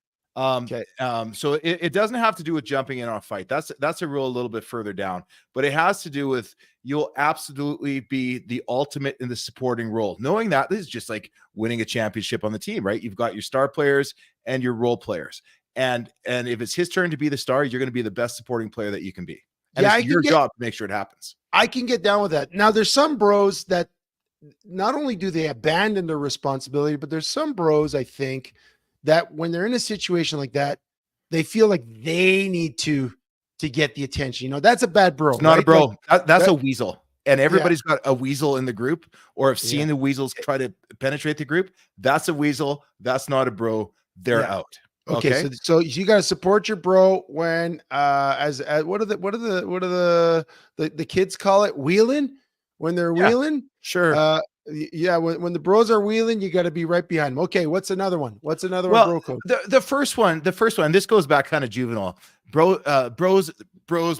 So it doesn't have to do with jumping in on a fight. That's a rule a little bit further down, but it has to do with you'll absolutely be the ultimate in the supporting role. Knowing that this is just like winning a championship on the team, right? You've got your star players and your role players. And if it's his turn to be the star, you're going to be the best supporting player that you can be. And it's your job to make sure it happens. I can get down with that. Now, there's some bros that not only do they abandon their responsibility, but there's some bros, I think, that when they're in a situation like that, they feel like they need to get the attention. That's a bad bro. It's not a bro. That's a weasel. And everybody's got a weasel in the group, or have seen the weasels try to penetrate the group. That's a weasel. That's not a bro. They're out. Okay. So you got to support your bro when as what are the kids call it? Wheeling? When they're wheeling? Sure. When the bros are wheeling, you got to be right behind them. Okay, what's another one? Bro code? The first one, this goes back kind of juvenile. Bros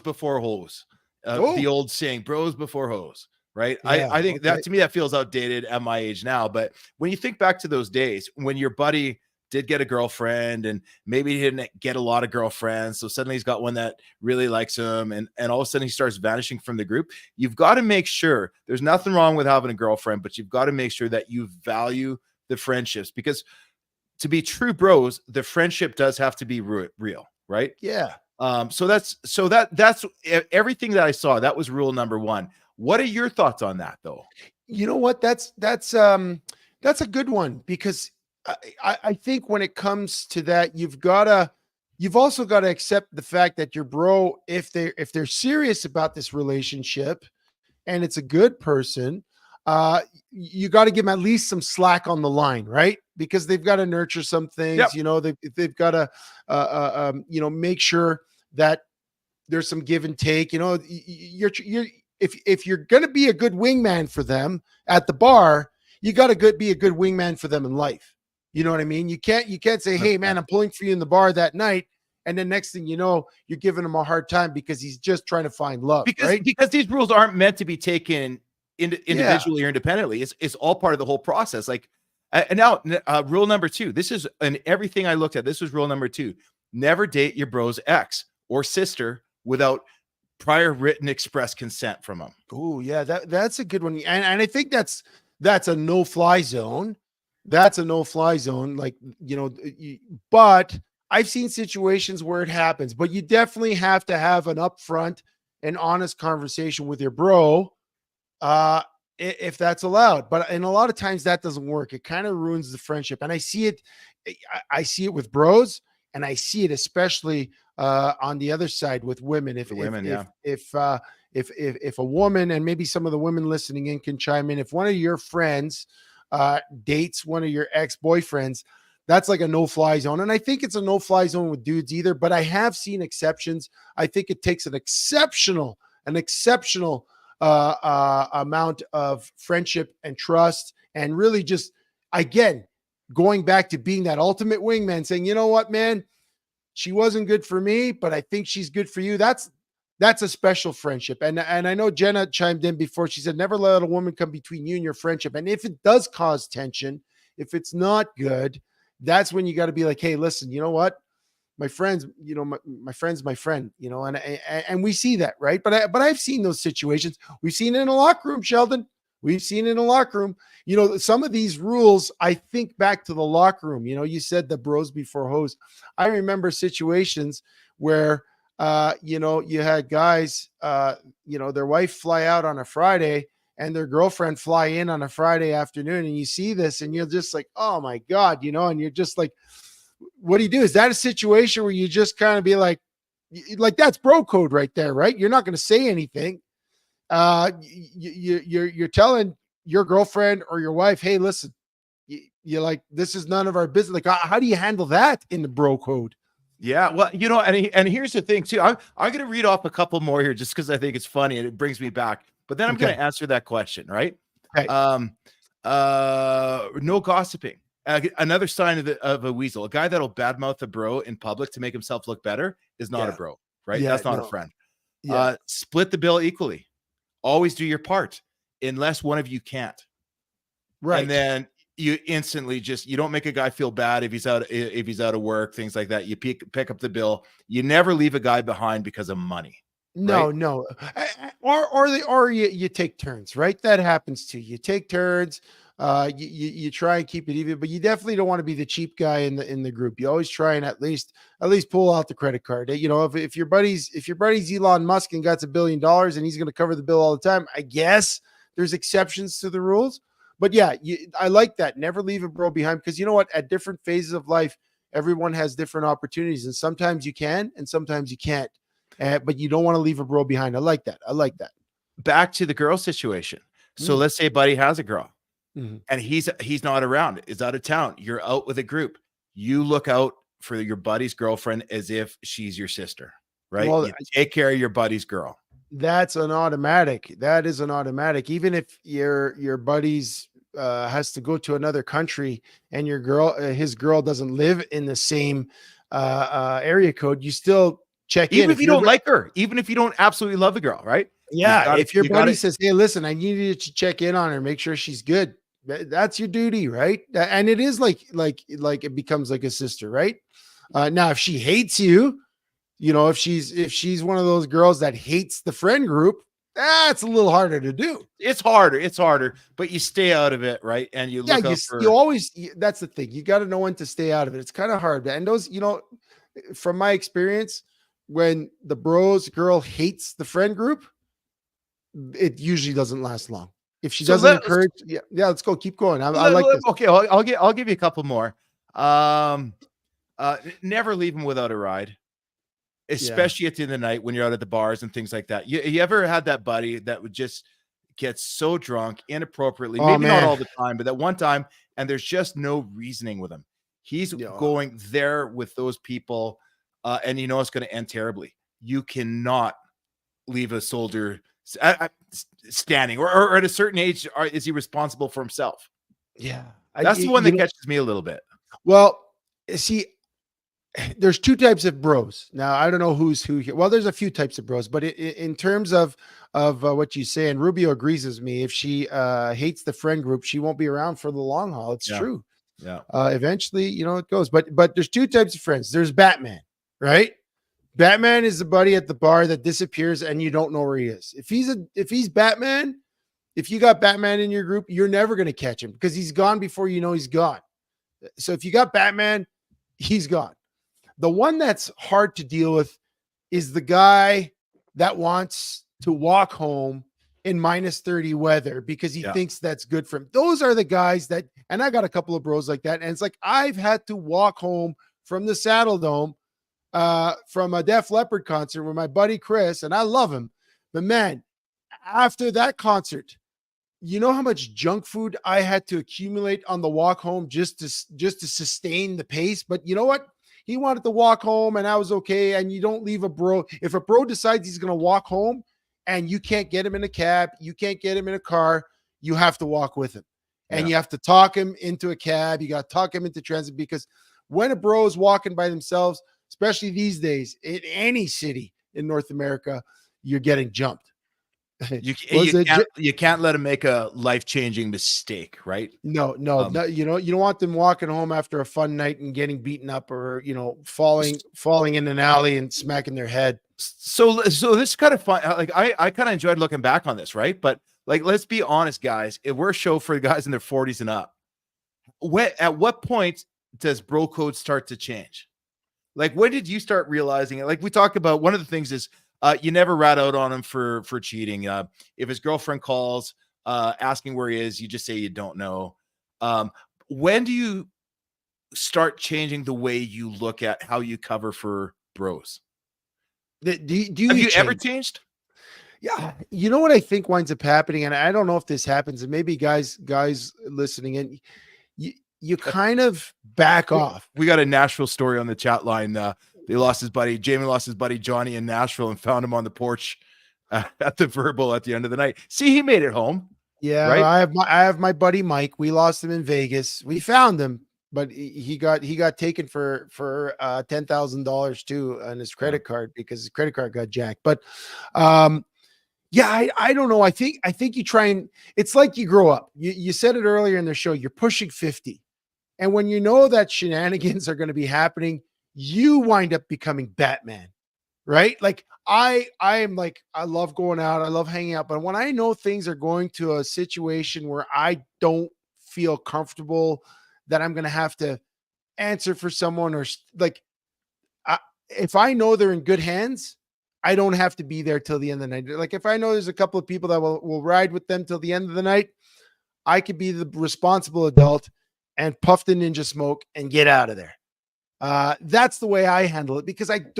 before hoes. The old saying, bros before hoes, right? Yeah, I think that, to me, that feels outdated at my age now. But when you think back to those days when your buddy did get a girlfriend, and maybe he didn't get a lot of girlfriends, so suddenly he's got one that really likes him, and all of a sudden he starts vanishing from the group. You've got to make sure, there's nothing wrong with having a girlfriend, but you've got to make sure that you value the friendships, because to be true bros, the friendship does have to be real, right? Yeah. That's everything that I saw. That was rule number one. What are your thoughts on that, though? You know what? That's a good one, because I think when it comes to that, you've also got to accept the fact that your bro, if they're serious about this relationship and it's a good person, you got to give them at least some slack on the line, right? Because they've got to nurture some things. Yep. You know, they've got to make sure that there's some give and take. You know, you're if you're going to be a good wingman for them at the bar, you got to be a good wingman for them in life. You know what I mean? You can't say, "Hey man, I'm pulling for you in the bar that night," and then next thing you know, you're giving him a hard time because he's just trying to find love, right? Because these rules aren't meant to be taken individually or independently. It's all part of the whole process. Like, and now rule number 2. This is, and everything I looked at, this was rule number 2. Never date your bro's ex or sister without prior written express consent from them. Oh yeah, that's a good one, and I think that's a no-fly zone. That's a no-fly zone, like, you know. But I've seen situations where it happens, but you definitely have to have an upfront and honest conversation with your bro, if that's allowed. But in a lot of times that doesn't work. It kind of ruins the friendship, and I see it with bros, and I see it especially on the other side with women. If a woman, and maybe some of the women listening in can chime in, if one of your friends dates one of your ex-boyfriends, that's like a no-fly zone. And I think it's a no-fly zone with dudes either, but I have seen exceptions. I think it takes an exceptional amount of friendship and trust, and really just, again, going back to being that ultimate wingman, saying, you know what, man, she wasn't good for me, but I think she's good for you. That's a special friendship. And I know Jenna chimed in before. She said, never let a woman come between you and your friendship. And if it does cause tension, if it's not good, that's when you got to be like, hey, listen, you know what? My friends, you know, my friend's my friend, you know, and we see that, right? But I've seen those situations. We've seen it in a locker room, Sheldon. We've seen it in a locker room. You know, some of these rules, I think back to the locker room. You know, you said the bros before hoes. I remember situations where, you know, you had guys, you know, their wife fly out on a Friday and their girlfriend fly in on a Friday afternoon. And you see this and you're just like, oh my God, you know, and you're just like, what do you do? Is that a situation where you just kind of be like that's bro code right there, right? You're not going to say anything. You're telling your girlfriend or your wife, hey, listen, you're like, this is none of our business. Like, how do you handle that in the bro code? Yeah, well, you know, and here's the thing too. I'm going to read off a couple more here just because I think it's funny and it brings me back. But then I'm going to answer that question, right? Okay. No gossiping. Another sign of a weasel. A guy that'll badmouth a bro in public to make himself look better is not a bro, right? Yeah, that's not a friend. Yeah. Split the bill equally. Always do your part, unless one of you can't. Right. And then you instantly you don't make a guy feel bad if he's out of work, things like that. You pick up the bill. You never leave a guy behind because of money. No, right? no. Or you take turns, right? That happens too. You take turns. You try and keep it even, but you definitely don't want to be the cheap guy in the group. You always try and at least pull out the credit card. You know, if your buddy's Elon Musk and got $1 billion and he's going to cover the bill all the time, I guess there's exceptions to the rules. But yeah, I like that. Never leave a bro behind, because you know what? At different phases of life, everyone has different opportunities, and sometimes you can, and sometimes you can't. But you don't want to leave a bro behind. I like that. Back to the girl situation. So let's say buddy has a girl. Mm-hmm. And he's not around, is out of town. You're out with a group. You look out for your buddy's girlfriend as if she's your sister, right? Well, you take care of your buddy's girl. That's an automatic. That is an automatic. Even if your buddy's has to go to another country and his girl doesn't live in the same area code, you still check in. Even if you don't like her, even if you don't absolutely love the girl, right? Yeah. If your buddy says, hey, listen, I need you to check in on her, make sure she's good. That's your duty, right? And it is like it becomes like a sister, right? Now, if she hates you, you know, if she's one of those girls that hates the friend group, that's a little harder to do. It's harder, but you stay out of it, right? And you look you always, that's the thing. You got to know when to stay out of it. It's kind of hard. And those, you know, from my experience, when the bros girl hates the friend group, it usually doesn't last long. If she So doesn't let's encourage, yeah, let's go, keep going. I like this. okay. I'll give you a couple more. Never leave him without a ride, Yeah. especially at the end of the night when you're out at the bars and things like that. You ever had that buddy that would just get so drunk inappropriately, Oh maybe not man. all the time, but that one time, and there's just no reasoning with him. He's Yeah. going there with those people, and you know it's going to end terribly. You cannot leave a soldier standing, or at a certain age, is he responsible for himself? Yeah. That's the one that catches me a little bit. Well, see, there's two types of bros. Now, I don't know who's who here. Well, there's a few types of bros, but in terms of what you say, and Rubio agrees with me, if she hates the friend group, she won't be around for the long haul. It's Yeah. true. Yeah. Eventually, it goes. But there's two types of friends. There's Batman, right? Batman is the buddy at the bar that disappears and you don't know where he is. If he's Batman, if you got Batman in your group, you're never going to catch him because he's gone before you know he's gone. So if you got Batman, he's gone. The one that's hard to deal with is the guy that wants to walk home in -30 weather because he thinks that's good for him. Those are the guys that, and I got a couple of bros like that. And it's like, I've had to walk home from the Saddle Dome from a Def Leppard concert with my buddy Chris, and I love him. But man, after that concert, you know how much junk food I had to accumulate on the walk home just to sustain the pace. But you know what? He wanted to walk home, and I was okay. And you don't leave a bro. If a bro decides he's going to walk home, and you can't get him in a cab, you can't get him in a car, you have to walk with him, and you have to talk him into a cab. You got to talk him into transit, because when a bro is walking by themselves, especially these days, in any city in North America, you're getting jumped. You can't let him make a life-changing mistake, right? No. You don't want them walking home after a fun night and getting beaten up, or falling in an alley and smacking their head. So this is kind of fun. Like I kind of enjoyed looking back on this, right? But like, let's be honest, guys. If we're a show for guys in their 40s and up, at what point does bro code start to change? Like, when did you start realizing it? Like we talked about, one of the things is you never rat out on him for cheating. If his girlfriend calls asking where he is, you just say you don't know. When do you start changing the way you look at how you cover for bros? Have you ever changed? Yeah. You know what I think winds up happening, and I don't know if this happens, and maybe guys listening in, you kind of back off. We got a Nashville story on the chat line. Jamie lost his buddy Johnny in Nashville and found him on the porch at the Verbal at the end of the night. See, he made it home. Yeah, right? I have my buddy Mike. We lost him in Vegas. We found him, but he got taken for $10,000 too on his credit card, because his credit card got jacked. But I don't know. I think you try, and it's like you grow up. You said it earlier in the show. You're pushing 50, and when you know that shenanigans are going to be happening, you wind up becoming Batman, right? Like I am like, I love going out, I love hanging out, but when I know things are going to a situation where I don't feel comfortable that I'm going to have to answer for someone, or like, if I know they're in good hands, I don't have to be there till the end of the night. Like if I know there's a couple of people that will ride with them till the end of the night, I could be the responsible adult and puff the ninja smoke and get out of there. That's the way I handle it, because I'm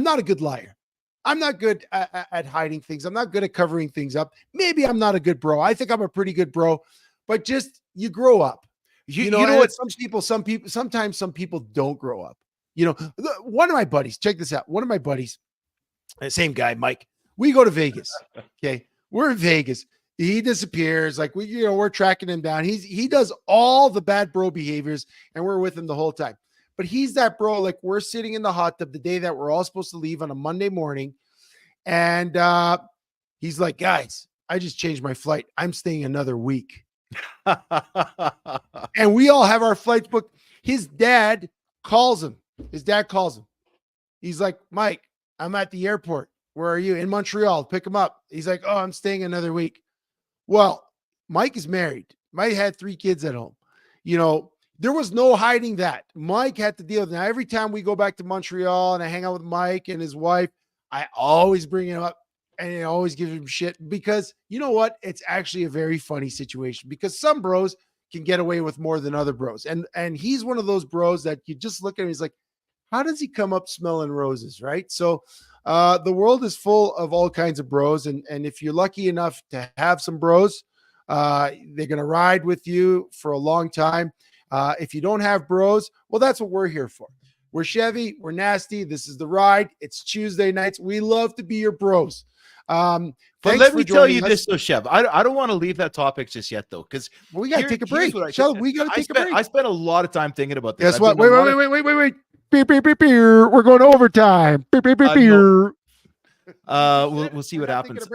not a good liar. I'm not good at hiding things. I'm not good at covering things up. Maybe I'm not a good bro. I think I'm a pretty good bro, but just, you grow up. You know what? Sometimes some people don't grow up. One of my buddies, check this out. One of my buddies, same guy, Mike, we go to Vegas. Okay. We're in Vegas. He disappears. Like we're tracking him down. He does all the bad bro behaviors, and we're with him the whole time. But he's that bro, like we're sitting in the hot tub the day that we're all supposed to leave on a Monday morning. And he's like, guys, I just changed my flight. I'm staying another week. And we all have our flights booked. His dad calls him. He's like, Mike, I'm at the airport. Where are you? In Montreal. Pick him up. He's like, oh, I'm staying another week. Well, Mike is married. Mike had 3 kids at home. There was no hiding that. Mike had to deal with it. Now, every time we go back to Montreal and I hang out with Mike and his wife, I always bring him up and I always give him shit because you know what? It's actually a very funny situation because some bros can get away with more than other bros. And he's one of those bros that you just look at him, he's like, how does he come up smelling roses? Right. So the world is full of all kinds of bros. And if you're lucky enough to have some bros, they're going to ride with you for a long time. If you don't have bros, well, that's what we're here for. We're Chevy. We're nasty. This is the ride. It's Tuesday nights. We love to be your bros. But let me tell you this, though, Chev. I don't want to leave that topic just yet, though, because we got to take a break. We got to take a break. I spent a lot of time thinking about this. Guess what? Wait. Beep, beep, beep, beep. We're going overtime. Beep, beep, beep, beep. No. We'll see what happens.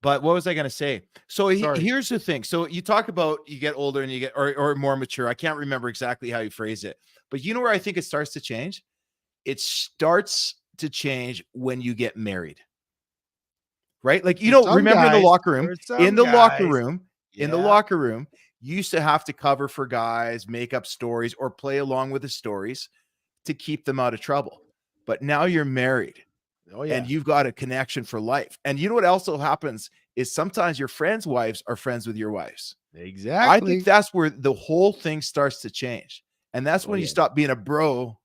But what was I going to say? So here's the thing. So you talk about you get older and you get or more mature. I can't remember exactly how you phrase it, but you know where I think it starts to change? It starts to change when you get married. Right? Like, you know, remember in the locker room, in the locker room, you used to have to cover for guys, make up stories or play along with the stories to keep them out of trouble. But now you're married. Oh, yeah. And you've got a connection for life. And you know what also happens is sometimes your friends' wives are friends with your wives. Exactly. I think that's where the whole thing starts to change. And that's when you stop being a bro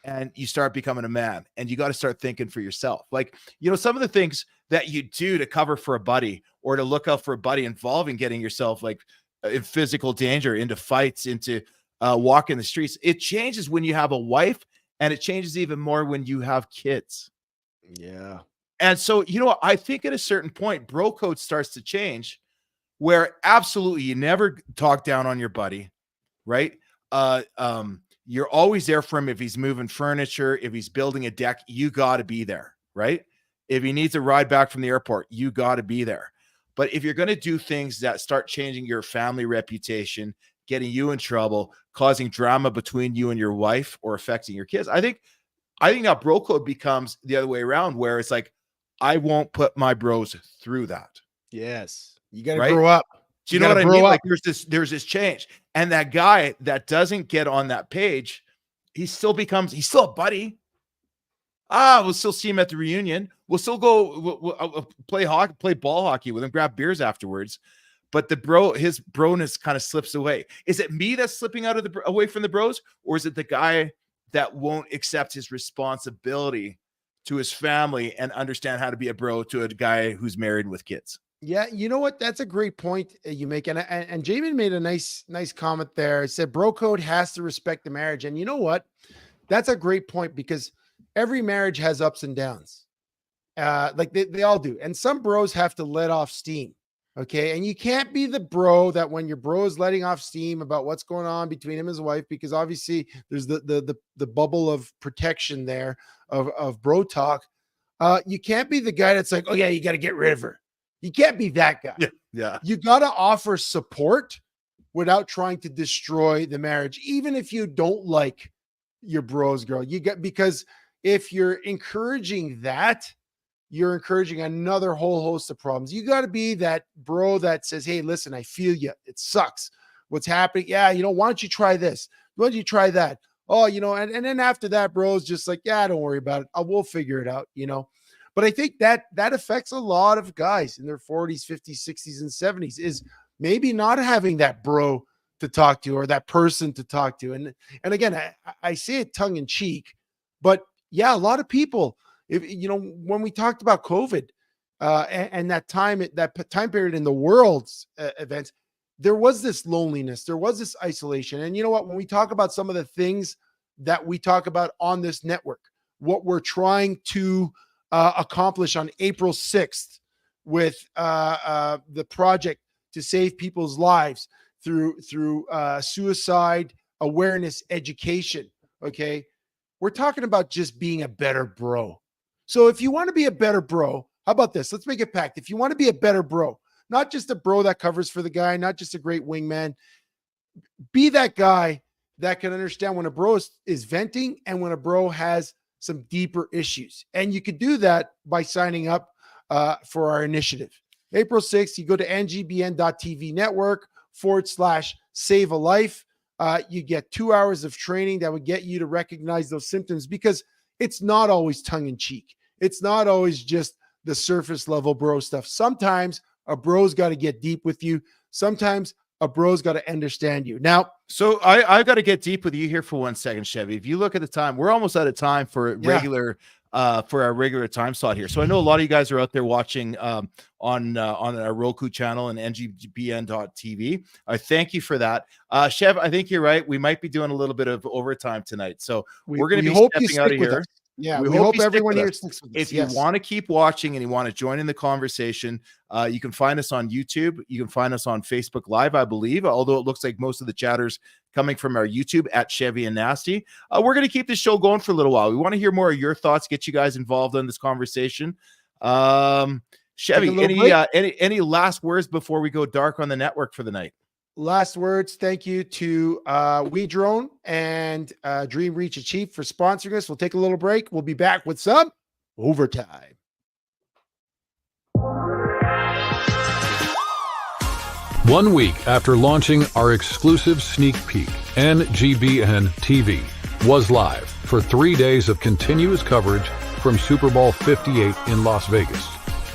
and you start becoming a man. And you got to start thinking for yourself. Like, you know, some of the things that you do to cover for a buddy or to look out for a buddy involving getting yourself like in physical danger, into fights, into walking the streets. It changes when you have a wife, and it changes even more when you have kids. Yeah. And so, you know, I think at a certain point, bro code starts to change where absolutely you never talk down on your buddy, right? You're always there for him. If he's moving furniture, if he's building a deck, you got to be there, right? If he needs a ride back from the airport, you got to be there. But if you're going to do things that start changing your family reputation, getting you in trouble, causing drama between you and your wife, or affecting your kids, I think that bro code becomes the other way around, where it's like, I won't put my bros through that. Yes. You got to grow up. Do you know what I mean? Like there's this change. And that guy that doesn't get on that page, he's still a buddy. We'll still see him at the reunion. We'll still go we'll play ball hockey with him, grab beers afterwards. But his broness kind of slips away. Is it me that's slipping away from the bros? Or is it the guy that won't accept his responsibility to his family and understand how to be a bro to a guy who's married with kids? Yeah, you know what? That's a great point you make. And Jamin made a nice comment there. He said bro code has to respect the marriage. And you know what? That's a great point, because every marriage has ups and downs. Like they all do. And some bros have to let off steam. Okay. And you can't be the bro that when your bro is letting off steam about what's going on between him and his wife, because obviously there's the bubble of protection there of bro talk. You can't be the guy that's like, oh yeah, you got to get rid of her. You can't be that guy. Yeah. You got to offer support without trying to destroy the marriage, even if you don't like your bro's girl. Because if you're encouraging that, you're encouraging another whole host of problems. You got to be that bro that says, hey, listen, I feel you. It sucks. What's happening? Yeah, why don't you try this? Why don't you try that? Oh, and then after that, bro's just like, yeah, don't worry about it. We'll figure it out, But I think that affects a lot of guys in their 40s, 50s, 60s, and 70s, is maybe not having that bro to talk to or that person to talk to. And again, I say it tongue in cheek, but yeah, a lot of people, when we talked about COVID and that time period in the world's events, there was this loneliness, there was this isolation. And you know what, when we talk about some of the things that we talk about on this network, what we're trying to accomplish on April 6th with the project to save people's lives through suicide awareness education. Okay. We're talking about just being a better bro. So if you want to be a better bro, how about this? Let's make it packed. If you want to be a better bro, not just a bro that covers for the guy, not just a great wingman, be that guy that can understand when a bro is venting and when a bro has some deeper issues. And you could do that by signing up for our initiative. April 6th, you go to ngbn.tv network youtube.com/save a life. You get 2 hours of training that would get you to recognize those symptoms, because it's not always tongue in cheek. It's not always just the surface level bro stuff. Sometimes a bro's got to get deep with you. Sometimes a bro's got to understand you. Now, so I got to get deep with you here for 1 second, Chevy. If you look at the time, we're almost out of time for our regular time slot here. So I know a lot of you guys are out there watching on our Roku channel and ngbn.tv. I thank you for that. Chev, I think you're right. We might be doing a little bit of overtime tonight. So we're going to be stepping out of here. Yeah, we hope everyone here sticks with us. If you want to keep watching and you want to join in the conversation, you can find us on YouTube. You can find us on Facebook Live, I believe, although it looks like most of the chatters coming from our YouTube at Chevy and Nasty. We're going to keep this show going for a little while. We want to hear more of your thoughts, get you guys involved in this conversation. Chevy, any last words before we go dark on the network for the night? Last words. Thank you to We Drone and Dream Reach Achieve for sponsoring us. We'll take a little break. We'll be back with some overtime. One week after launching our exclusive sneak peek, NGBN TV was live for 3 days of continuous coverage from Super Bowl 58 in Las Vegas.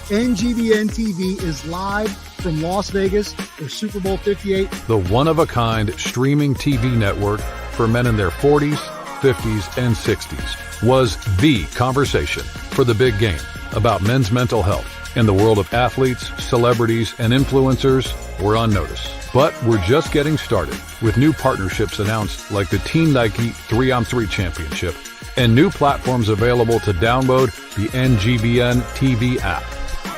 NGBN TV is live from Las Vegas for Super Bowl 58. The one-of-a-kind streaming TV network for men in their 40s, 50s, and 60s was the conversation for the big game about men's mental health. In the world of athletes, celebrities, and influencers, we're on notice. But we're just getting started with new partnerships announced like the Team Nike 3-on-3 Championship and new platforms available to download the NGBN TV app.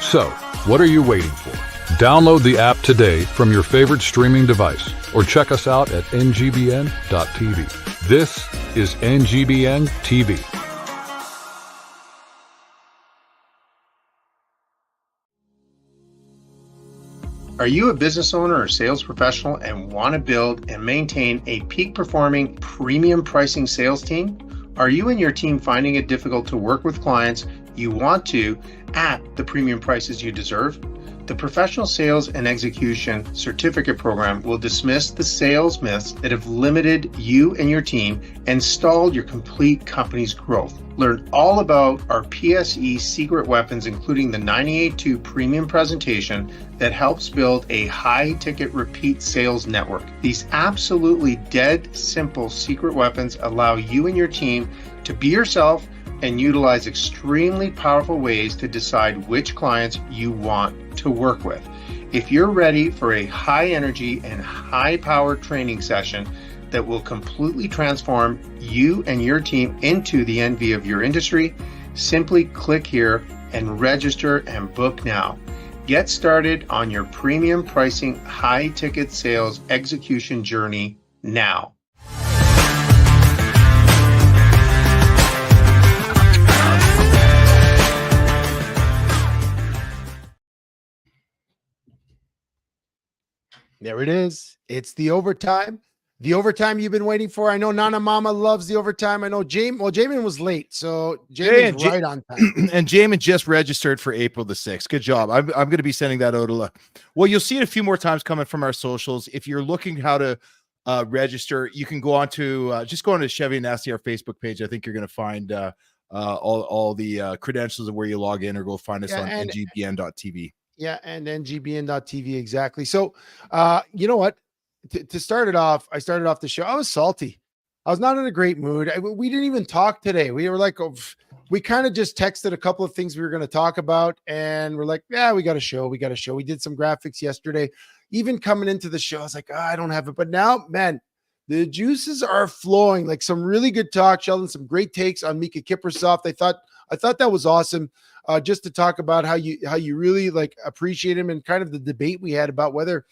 So, what are you waiting for? Download the app today from your favorite streaming device or check us out at ngbn.tv. This is NGBN TV. Are you a business owner or sales professional and want to build and maintain a peak performing premium pricing sales team? Are you and your team finding it difficult to work with clients you want to at the premium prices you deserve? The Professional Sales and Execution Certificate Program will dismiss the sales myths that have limited you and your team and stalled your complete company's growth. Learn all about our PSE secret weapons, including the 98.2 premium presentation that helps build a high-ticket repeat sales network. These absolutely dead simple secret weapons allow you and your team to be yourself and utilize extremely powerful ways to decide which clients you want to work with. If you're ready for a high energy and high power training session that will completely transform you and your team into the envy of your industry, simply click here and register and book now. Get started on your premium pricing high ticket sales execution journey now. There it is. It's the overtime. The overtime you've been waiting for. I know Nana Mama loves the overtime. I know Jamin was late, so Jamin's right on time. And Jamin just registered for April the 6th. Good job. I'm going to be sending that out. Well, you'll see it a few more times coming from our socials. If you're looking how to register, you can go on to just go on to Chevy and Nasty, our Facebook page. I think you're going to find all the credentials of where you log in, or go find us on ngbn.tv. Yeah, and ngbn.tv, exactly. So, you know what? To start it off, I started off the show. I was salty. I was not in a great mood. We didn't even talk today. We were like, we kind of just texted a couple of things we were going to talk about, and we're like, yeah, we got a show. We did some graphics yesterday. Even coming into the show, I was like, I don't have it. But now, man, the juices are flowing. Like some really good talk, Sheldon. Some great takes on Miikka Kiprusoff. I thought that was awesome. Just to talk about how you really like appreciate him, and kind of the debate we had about whether,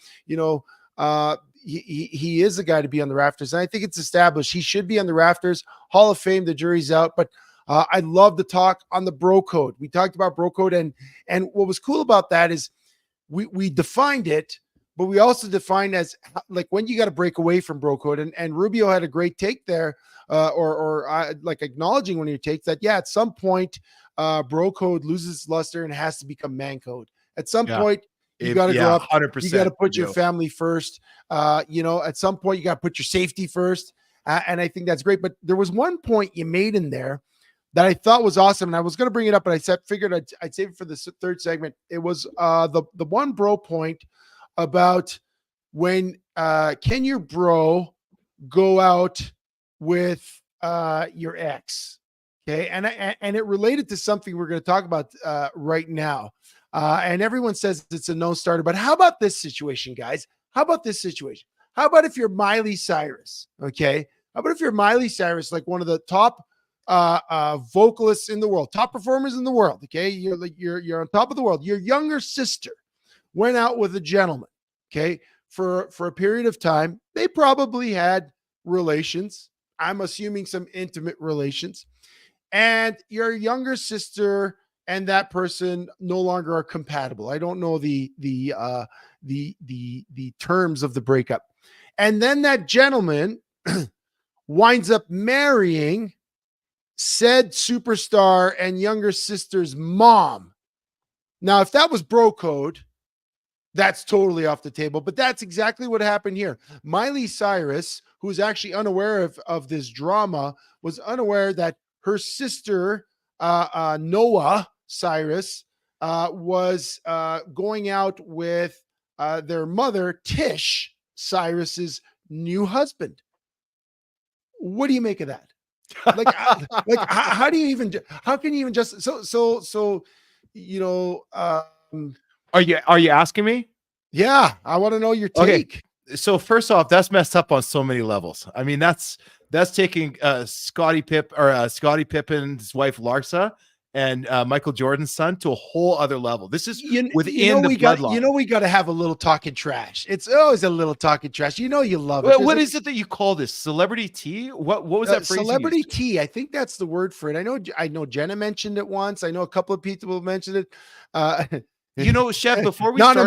he is a guy to be on the rafters. And I think it's established he should be on the rafters. Hall of Fame, the jury's out. But I love the talk on the bro code. We talked about bro code, and what was cool about that is we defined it, but we also defined as like when you got to break away from bro code. And Rubio had a great take there, or like acknowledging one of your takes that, yeah, at some point, bro code loses luster and has to become man code. At some point, You got to grow up. 100%. You got to put your family first. At some point you got to put your safety first. And I think that's great. But there was one point you made in there that I thought was awesome. And I was going to bring it up, but I figured I'd save it for the third segment. It was the one bro point about when can your bro go out with your ex? Okay. And it related to something we're going to talk about right now. And everyone says it's a no starter, but how about this situation, guys? How about this situation? How about if you're Miley Cyrus? Okay. How about if you're Miley Cyrus, like one of the top vocalists in the world, top performers in the world? Okay. You're on top of the world. Your younger sister went out with a gentleman. Okay. For a period of time, they probably had relations. I'm assuming some intimate relations. And your younger sister and that person no longer are compatible. I don't know the terms of the breakup. And then that gentleman winds up marrying said superstar and younger sister's mom. Now, if that was bro code, that's totally off the table, but that's exactly what happened here. Miley Cyrus, who's actually unaware of this drama, was unaware that her sister, Noah Cyrus, was going out with their mother, Tish Cyrus's new husband. What do you make of that? How do you even, how can you even just, Are you asking me? Yeah, I want to know your take. Okay. So first off, that's messed up on so many levels. I mean, that's taking Scottie Pippen's wife Larsa and Michael Jordan's son to a whole other level. This is within the bloodline. We got to have a little talking trash. It's always a little talking trash. You love it. What is it that you call this? Celebrity tea? What was that phrase? Celebrity tea. I think that's the word for it. I know Jenna mentioned it once. I know a couple of people mentioned it. Chef, before we started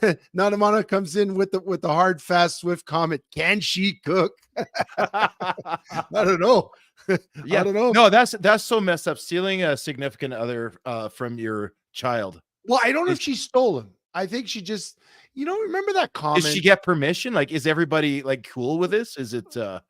this, Nanamana comes in with the hard, fast, swift comment. Can she cook? I don't know. Yeah, I don't know. No, that's so messed up. Stealing a significant other from your child. Well, I don't know if she stole him. I think she just, remember that comment. Did she get permission? Like, is everybody like cool with this? Is it? This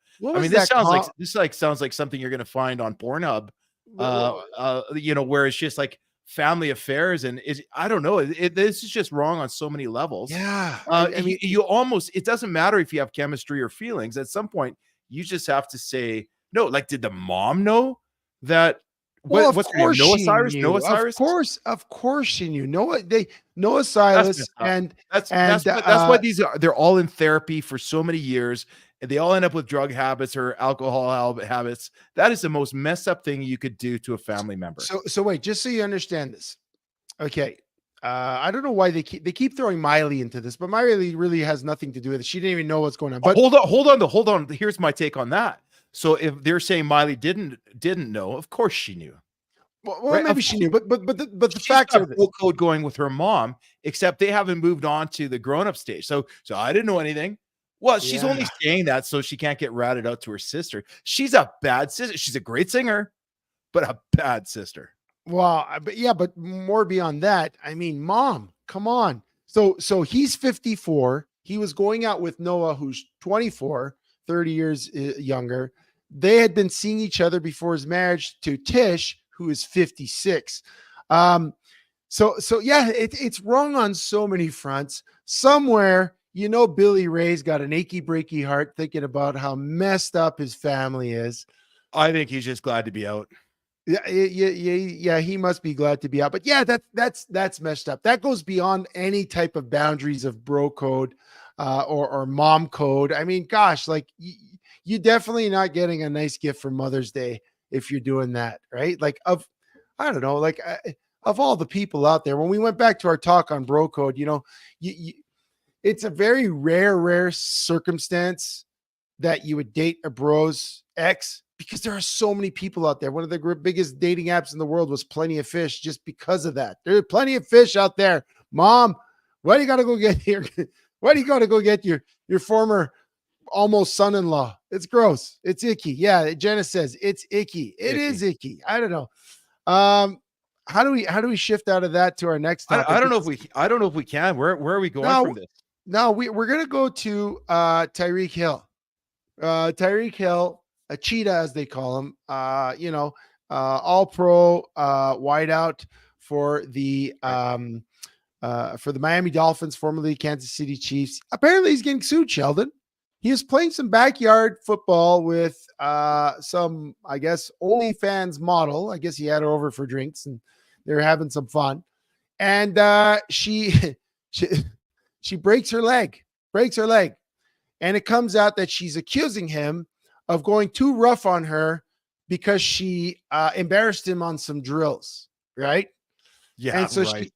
sounds like something you're gonna find on Pornhub. Where it's just like family affairs, and I don't know. This is just wrong on so many levels. Yeah. It doesn't matter if you have chemistry or feelings. At some point, you just have to say no. Like, did the mom know that? Well, what's her name? Noah Cyrus? Knew. Noah Cyrus? Of course she knew. Noah Cyrus, that's why they're all in therapy for so many years, and they all end up with drug habits or alcohol habits. That is the most messed up thing you could do to a family member. So wait, just so you understand this. Okay. I don't know why they keep throwing Miley into this, but Miley really has nothing to do with it. She didn't even know what's going on. But hold on. Here's my take on that. So if they're saying Miley didn't know, of course she knew. Well, right? Maybe she knew, but the facts are full code going with her mom, except they haven't moved on to the grown-up stage. So I didn't know anything. Well, she's only saying that so she can't get ratted out to her sister. She's a bad sister. She's a great singer, but a bad sister. Well, but more beyond that. I mean, mom, come on. So he's 54. He was going out with Noah, who's 24, 30 years younger. They had been seeing each other before his marriage to Tish, who is 56. It's wrong on so many fronts. Somewhere, Billy Ray's got an achy breaky heart thinking about how messed up his family is. I think he's just glad to be out. Yeah, he must be glad to be out. But yeah, that's messed up. That goes beyond any type of boundaries of bro code or mom code. I mean, gosh, like you definitely not getting a nice gift for Mother's Day if you're doing that, right? Like of all the people out there, when we went back to our talk on bro code, it's a very rare circumstance that you would date a bro's ex, because there are so many people out there. One of the biggest dating apps in the world was Plenty of Fish, just because of that. There are plenty of fish out there. Mom, why do you got to go get here? Why do you got to go get your former almost son-in-law? It's gross. It's icky. Yeah, Jenna says it's icky. It is icky. I don't know. how do we shift out of that to our next topic? I don't know if we can. Where are we going No, from this? no, we're gonna go to Tyreek Hill. Tyreek Hill, a cheetah as they call him. All pro wideout for the Miami Dolphins, formerly Kansas City Chiefs. Apparently, he's getting sued, Sheldon. He is playing some backyard football with some, I guess, OnlyFans model. I guess he had her over for drinks and they were having some fun. And she she breaks her leg. And it comes out that she's accusing him of going too rough on her because she embarrassed him on some drills, right? Yeah, And so right.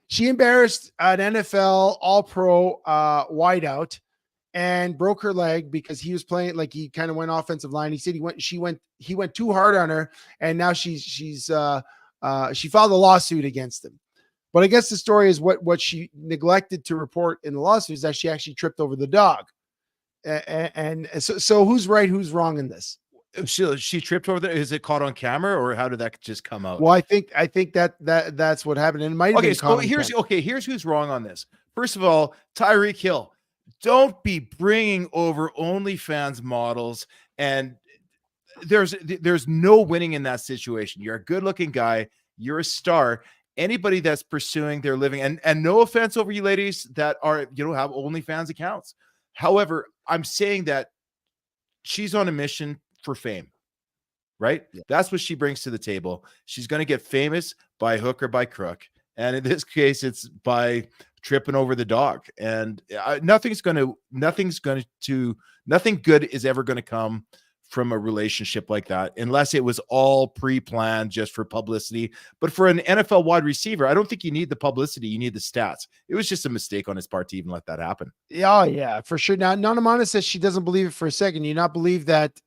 she embarrassed an NFL All-Pro wideout and broke her leg because he was playing, like, he kind of went offensive line. He said he went too hard on her, and now she filed a lawsuit against him. But I guess the story is what she neglected to report in the lawsuit is that she actually tripped over the dog. And so who's right, who's wrong in this? She tripped over there. Is it caught on camera, or how did that just come out? Well, I think that's what happened. And it might have been so here's who's wrong on this. First of all, Tyreek Hill, don't be bringing over OnlyFans models, and there's no winning in that situation. You're a good-looking guy. You're a star. Anybody that's pursuing their living, and no offense over you ladies that are, have OnlyFans accounts. However, I'm saying that she's on a mission for fame, right? Yeah. That's what she brings to the table. She's going to get famous by hook or by crook. And in this case, it's by tripping over the dog. And nothing good is ever going to come from a relationship like that, unless it was all pre-planned just for publicity. But for an NFL wide receiver, I don't think you need the publicity. You need the stats. It was just a mistake on his part to even let that happen. Oh, yeah, for sure. Now, Nanamana says she doesn't believe it for a second. You not believe that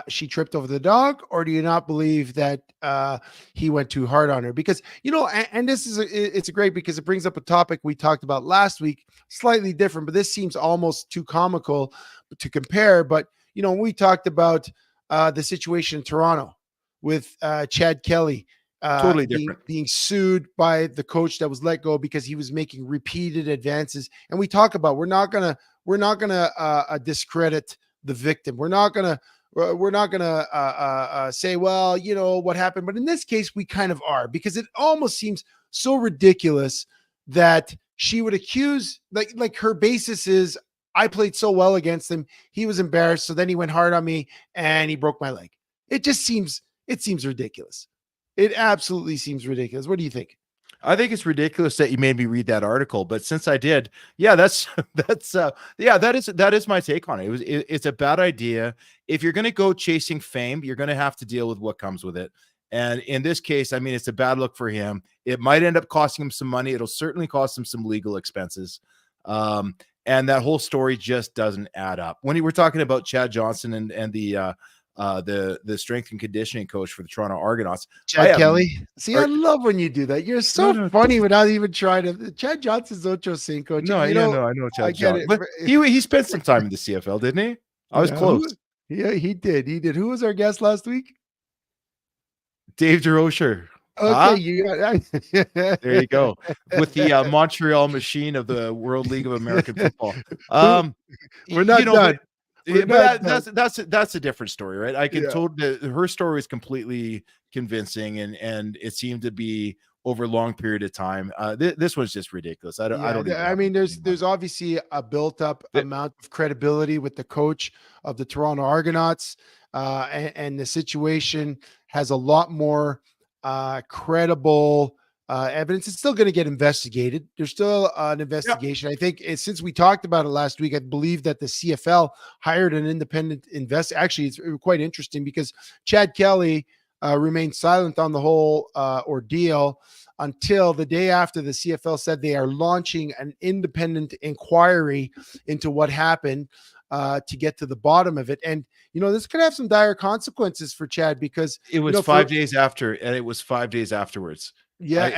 she tripped over the dog, or do you not believe that he went too hard on her? Because, and this is it's great because it brings up a topic we talked about last week, slightly different, but this seems almost too comical to compare. But when we talked about the situation in Toronto with Chad Kelly totally different, being sued by the coach that was let go because he was making repeated advances, and we talk about we're not gonna discredit the victim. We're not gonna say, well, what happened. But in this case, we kind of are, because it almost seems so ridiculous that she would accuse, like her basis is, I played so well against him, he was embarrassed, so then he went hard on me and he broke my leg. It seems ridiculous. It absolutely seems ridiculous. What do you think? I think it's ridiculous that you made me read that article, but since I did, that is my take on it. It's a bad idea. If you're going to go chasing fame, you're going to have to deal with what comes with it. And in this case, I mean, it's a bad look for him. It might end up costing him some money. It'll certainly cost him some legal expenses. And that whole story just doesn't add up. When you were talking about Chad Johnson and the strength and conditioning coach for the Toronto Argonauts, Chad Kelly. See, I love when you do that. You're so funny without even trying to. Chad Johnson's Ocho Cinco. No, I know Chad Johnson. But he spent some time in the CFL, didn't he? I was close. Yeah, he did. Who was our guest last week? Dave DeRocher. Okay, there you go, with the Montreal Machine of the World League of American Football. We're not done. But that's a different story, right? I can told that her story was completely convincing, and it seemed to be over a long period of time. This one's just ridiculous. I don't. I mean, there's obviously a built-up amount of credibility with the coach of the Toronto Argonauts, and the situation has a lot more credible evidence. It's still going to get investigated. There's still an investigation. I think since we talked about it last week, I believe that the CFL hired an independent Actually, it's quite interesting because Chad Kelly remained silent on the whole ordeal until the day after the CFL said they are launching an independent inquiry into what happened to get to the bottom of it. And, this could have some dire consequences for Chad because it was 5 days after, and it was 5 days afterwards. Yeah.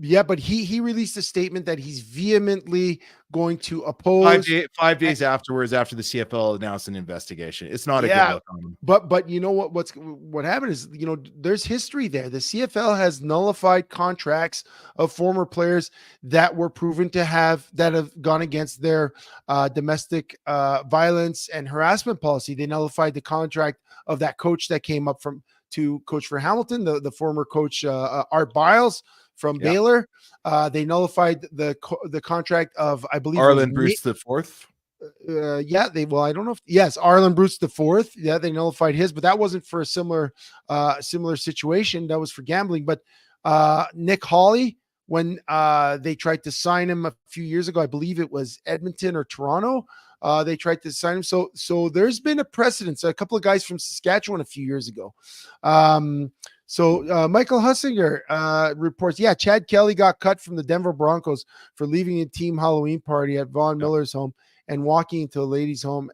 Yeah, but he released a statement that he's vehemently going to oppose. 5 days afterwards, after the CFL announced an investigation. It's not a good Yeah, look on him. but you know what happened is, there's history there. The CFL has nullified contracts of former players that were proven to have gone against their domestic violence and harassment policy. They nullified the contract of that coach that came up to coach for Hamilton, the former coach Art Biles from Yeah. Baylor. They nullified the contract of, I believe, Arlen Bruce the fourth. I don't know yes, Arlen Bruce the fourth. Yeah, they nullified his, but that wasn't for a similar situation. That was for gambling. But Nick Hawley, when they tried to sign him a few years ago, I believe it was Edmonton or Toronto. They tried to sign him. So there's been a precedent. So a couple of guys from Saskatchewan a few years ago. Michael Hussinger reports, Chad Kelly got cut from the Denver Broncos for leaving a team Halloween party at Von Miller's home and walking into a lady's home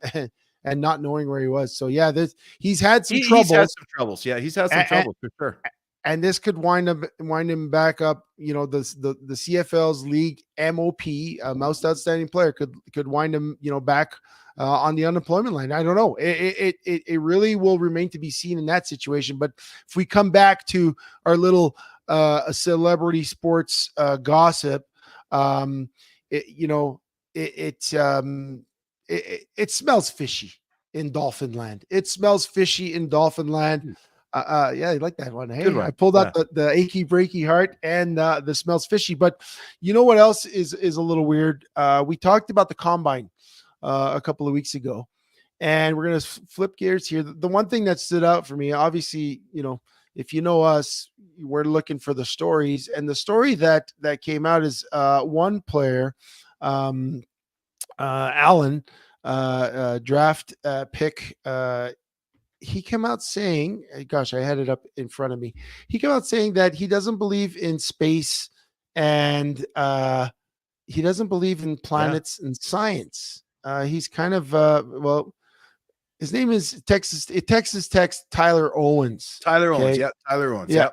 and not knowing where he was. So he's had some trouble. He's had some troubles. Yeah, he's had some trouble for sure. And this could wind him back up. The CFL's league MOP, most outstanding player, could wind him back on the unemployment line. I don't know. It really will remain to be seen in that situation. But if we come back to our little celebrity sports gossip, it smells fishy in Dolphin Land. It smells fishy in Dolphin Land. Yeah, I like that one. Hey, I pulled out the achy breaky heart and the smells fishy. But you know what else is a little weird? We talked about the combine a couple of weeks ago, and we're gonna flip gears here. The one thing that stood out for me, obviously, if you know us, we're looking for the stories, and the story that came out is one player, Allen, draft pick. He came out saying, gosh, I had it up in front of me. He came out saying that he doesn't believe in space and he doesn't believe in planets and science. He's kind of, his name is Texas Tech Tyler Owens. Tyler Owens. Yeah.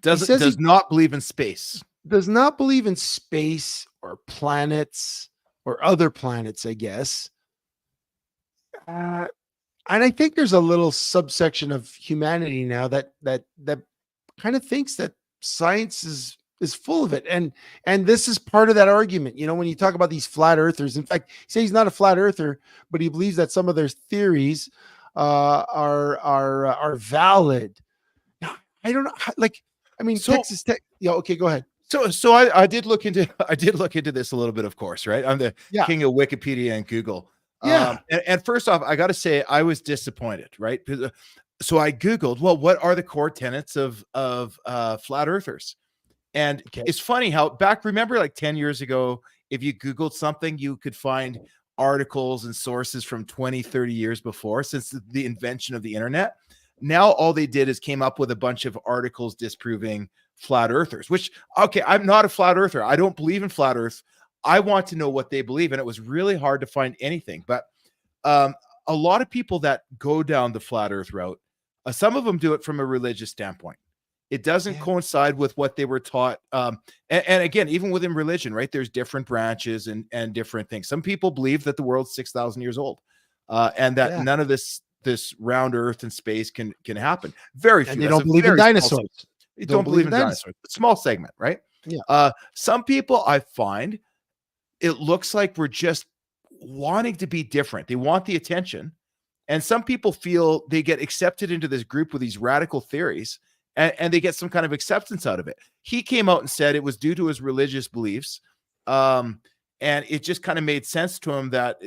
Does not believe in space. Does not believe in space or planets or other planets, I guess. And I think there's a little subsection of humanity now that kind of thinks that science is full of it. And this is part of that argument. When you talk about these flat earthers, in fact, he says he's not a flat earther, but he believes that some of their theories are valid. Now, I don't know. Texas Tech. Yeah. Okay, go ahead. So I did look into this a little bit, of course, right? I'm the king of Wikipedia and Google. Yeah. And first off, I got to say I was disappointed, right? So I Googled, well, what are the core tenets of flat earthers? And it's funny how remember like 10 years ago, if you Googled something, you could find articles and sources from 20, 30 years before, since the invention of the internet. Now, all they did is came up with a bunch of articles disproving flat earthers, which, okay, I'm not a flat earther. I don't believe in flat earth. I want to know what they believe. And it was really hard to find anything. But a lot of people that go down the flat earth route, some of them do it from a religious standpoint. It doesn't coincide with what they were taught. And again, even within religion, right, there's different branches and different things. Some people believe that the world's 6,000 years old and that none of this round earth and space can happen. Very few. And they don't believe in dinosaurs. They don't believe in dinosaurs. Small segment, right? Yeah. Some people I find, it looks like we're just wanting to be different. They want the attention. And some people feel they get accepted into this group with these radical theories and they get some kind of acceptance out of it. He came out and said it was due to his religious beliefs. And it just kind of made sense to him that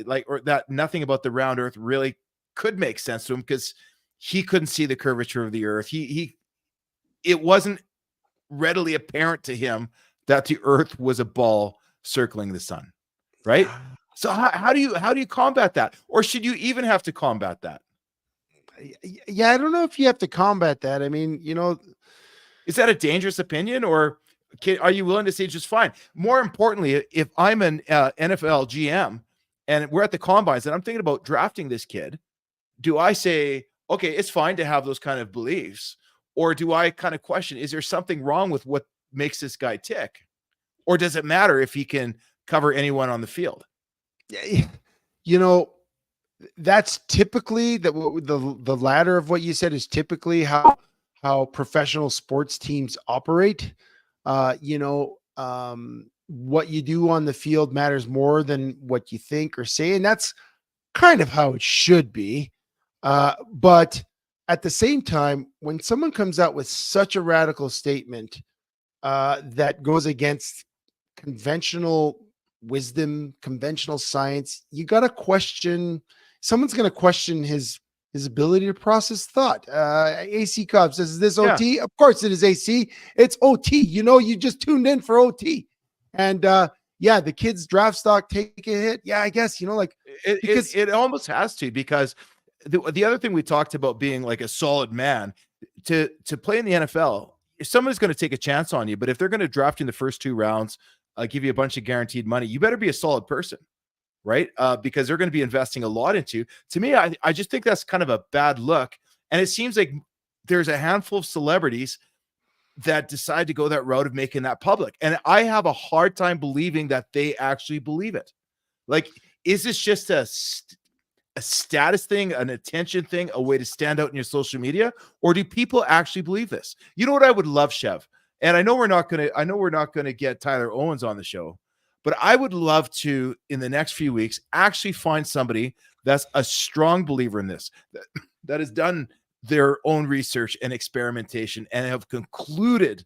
nothing about the round earth really could make sense to him because he couldn't see the curvature of the earth. It wasn't readily apparent to him that the earth was a ball circling the sun, right? So how do you combat that, or should you even have to combat that? Yeah, I don't know if you have to combat that. I mean, is that a dangerous opinion, or are you willing to say just fine? More importantly, if I'm an NFL GM and we're at the combines and I'm thinking about drafting this kid, do I say, okay, it's fine to have those kind of beliefs, or do I kind of question, is there something wrong with what makes this guy tick? Or does it matter if he can cover anyone on the field? You know, that's typically the latter of what you said is typically how professional sports teams operate. What you do on the field matters more than what you think or say, and that's kind of how it should be. But at the same time, when someone comes out with such a radical statement that goes against conventional wisdom, conventional science, you got to question. Someone's going to question his ability to process thought. AC Cobb says, "Is this Yeah. OT?" Of course, it is AC. It's OT. You just tuned in for OT, and yeah, the kids' draft stock take a hit. Yeah, I guess It almost has to, because the other thing we talked about being like a solid man to play in the NFL. If somebody's going to take a chance on you, but if they're going to draft you in the first 2 rounds, give you a bunch of guaranteed money, you better be a solid person, right? Because they're going to be investing a lot into. To me, I just think that's kind of a bad look. And it seems like there's a handful of celebrities that decide to go that route of making that public. And I have a hard time believing that they actually believe it. Like, is this just a status thing, an attention thing, a way to stand out in your social media? Or do people actually believe this? You know what I would love, Chev? And I know we're not going to get Tyler Owens on the show, but I would love to, in the next few weeks, actually find somebody that's a strong believer in this, that has done their own research and experimentation and have concluded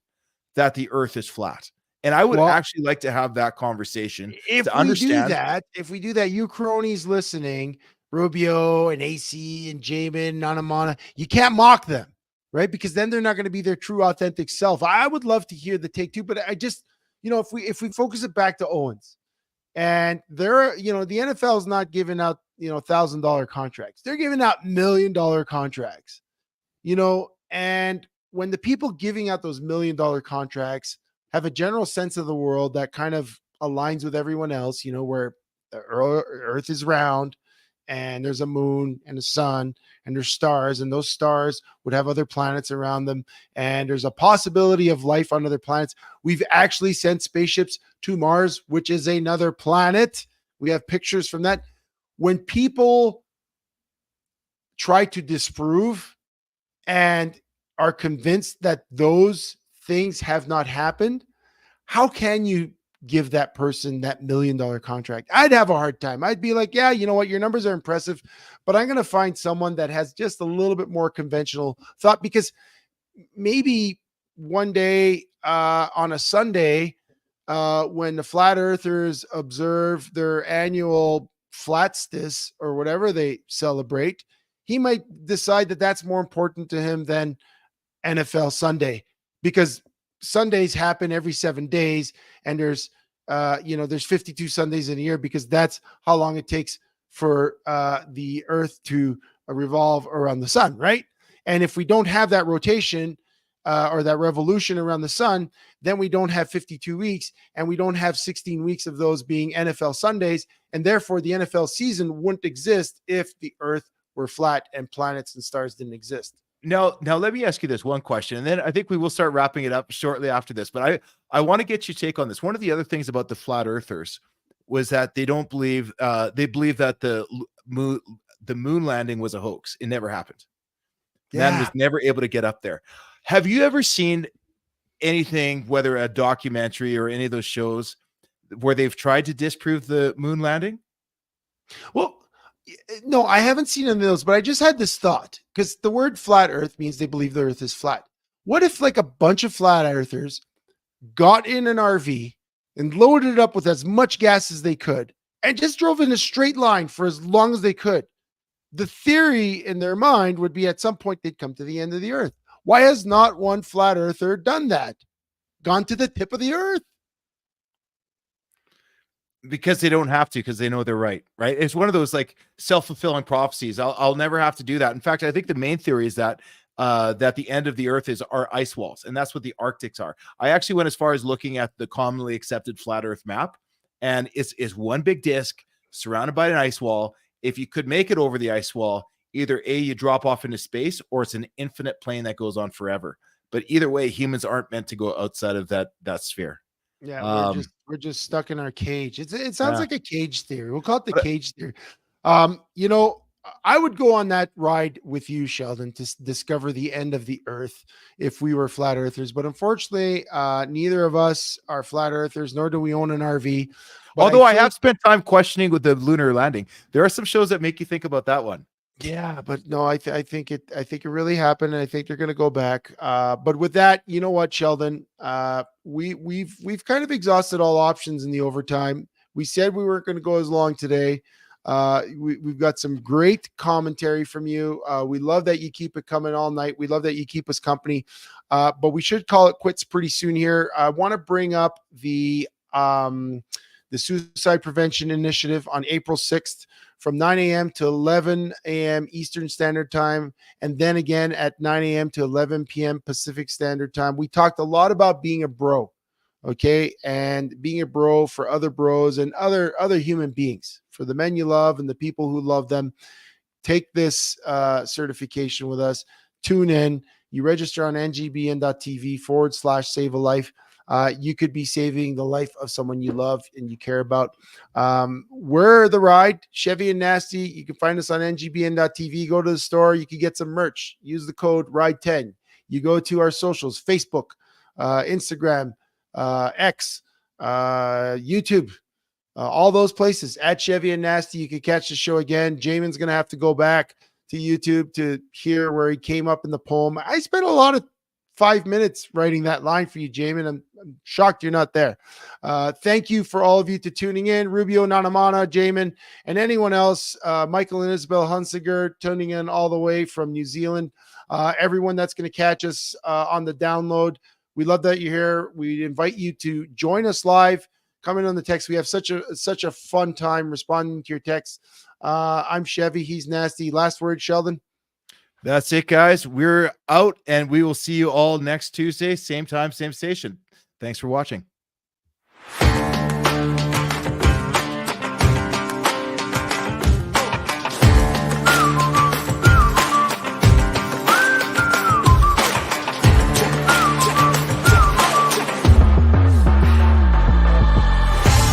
that the earth is flat. And I would actually like to have that conversation to understand that. If we do that, you cronies listening, Rubio and AC and Jamin, Nanamana, you can't mock them, right? Because then they're not going to be their true, authentic self. I would love to hear the take too, but I just, if we focus it back to Owens, and the NFL is not giving out, $1,000 contracts. They're giving out $1 million contracts, and when the people giving out those $1 million contracts have a general sense of the world that kind of aligns with everyone else, where the earth is round, and there's a moon and a sun and there's stars, and those stars would have other planets around them, and there's a possibility of life on other planets. We've actually sent spaceships to Mars, which is another planet. We have pictures from that. When people try to disprove and are convinced that those things have not happened, how can you give that person that $1 million contract? I'd have a hard time. I'd be like, yeah, you know what? Your numbers are impressive, but I'm going to find someone that has just a little bit more conventional thought, because maybe one day on a Sunday, when the flat earthers observe their annual flatstice or whatever they celebrate, he might decide that that's more important to him than NFL Sunday, because Sundays happen every 7 days, and there's 52 Sundays in a year, because that's how long it takes for the earth to revolve around the sun, right? And if we don't have that rotation or that revolution around the sun, then we don't have 52 weeks, and we don't have 16 weeks of those being NFL Sundays, and therefore the NFL season wouldn't exist if the earth were flat and planets and stars didn't exist. Now let me ask you this one question, and then I think we will start wrapping it up shortly after this. But I want to get your take on this. One of the other things about the flat earthers was that they don't believe they believe that the moon landing was a hoax. It never happened. Yeah. Man was never able to get up there. Have you ever seen anything, whether a documentary or any of those shows, where they've tried to disprove the moon landing? Well, no, I haven't seen any of those, but I just had this thought, because the word flat earth means they believe the earth is flat. What if like a bunch of flat earthers got in an RV and loaded it up with as much gas as they could and just drove in a straight line for as long as they could? The theory in their mind would be at some point they'd come to the end of the earth. Why has not one flat earther done that? Gone to the tip of the earth? Because they don't have to, because they know they're right. It's one of those like self-fulfilling prophecies. I'll never have to do that. In fact, I think the main theory is that that the end of the earth are ice walls, and that's what the Arctics are. I actually went as far as looking at the commonly accepted flat earth map, and it's one big disc surrounded by an ice wall. If you could make it over the ice wall, either A, you drop off into space, or it's an infinite plane that goes on forever. But either way, humans aren't meant to go outside of that sphere. Yeah, Um, we're just stuck in our cage. It sounds yeah. like a cage theory. We'll call it the But cage theory. You know, I would go on that ride with you, Sheldon, to discover the end of the earth if we were flat earthers. But unfortunately, neither of us are flat earthers, nor do we own an RV. But I although I think have spent time questioning with the lunar landing, there are some shows that make you think about that one. yeah, but no, I think it really happened, and I think they're going to go back. But with that, you know what, Sheldon, we've kind of exhausted all options in the overtime. We said we weren't going to go as long today. We've got some great commentary from you. We love that you keep it coming all night. We love that you keep us company. But we should call it quits pretty soon here. I want to bring up the Suicide Prevention Initiative on April 6th from 9 a.m. to 11 a.m. Eastern Standard Time, and then again at 9 a.m. to 11 p.m. Pacific Standard Time. We talked a lot about being a bro, okay, and being a bro for other bros and other human beings, for the men you love and the people who love them. Take this certification with us. Tune in. You register on ngbn.tv/save a life. You could be saving the life of someone you love and you care about. We're the ride, Chevy and Nasty. You can find us on ngbn.tv. Go to the store. You can get some merch. Use the code RIDE10. You go to our socials, Facebook, Instagram, X, YouTube, all those places at Chevy and Nasty. You can catch the show again. Jamin's going to have to go back to YouTube to hear where he came up in the poem. I spent a lot of 5 minutes writing that line for you, Jamin. I'm shocked you're not there. Thank you for all of you to tuning in. Rubio, Nanamana, Jamin, and anyone else, Michael and Isabel Hunsinger tuning in all the way from New Zealand. Everyone that's going to catch us on the download. We love that you're here. We invite you to join us live. Come in on the text. We have such a fun time responding to your texts. I'm Chevy. He's Nasty. Last word, Sheldon. That's it, guys. We're out, and we will see you all next Tuesday, same time, same station. Thanks for watching.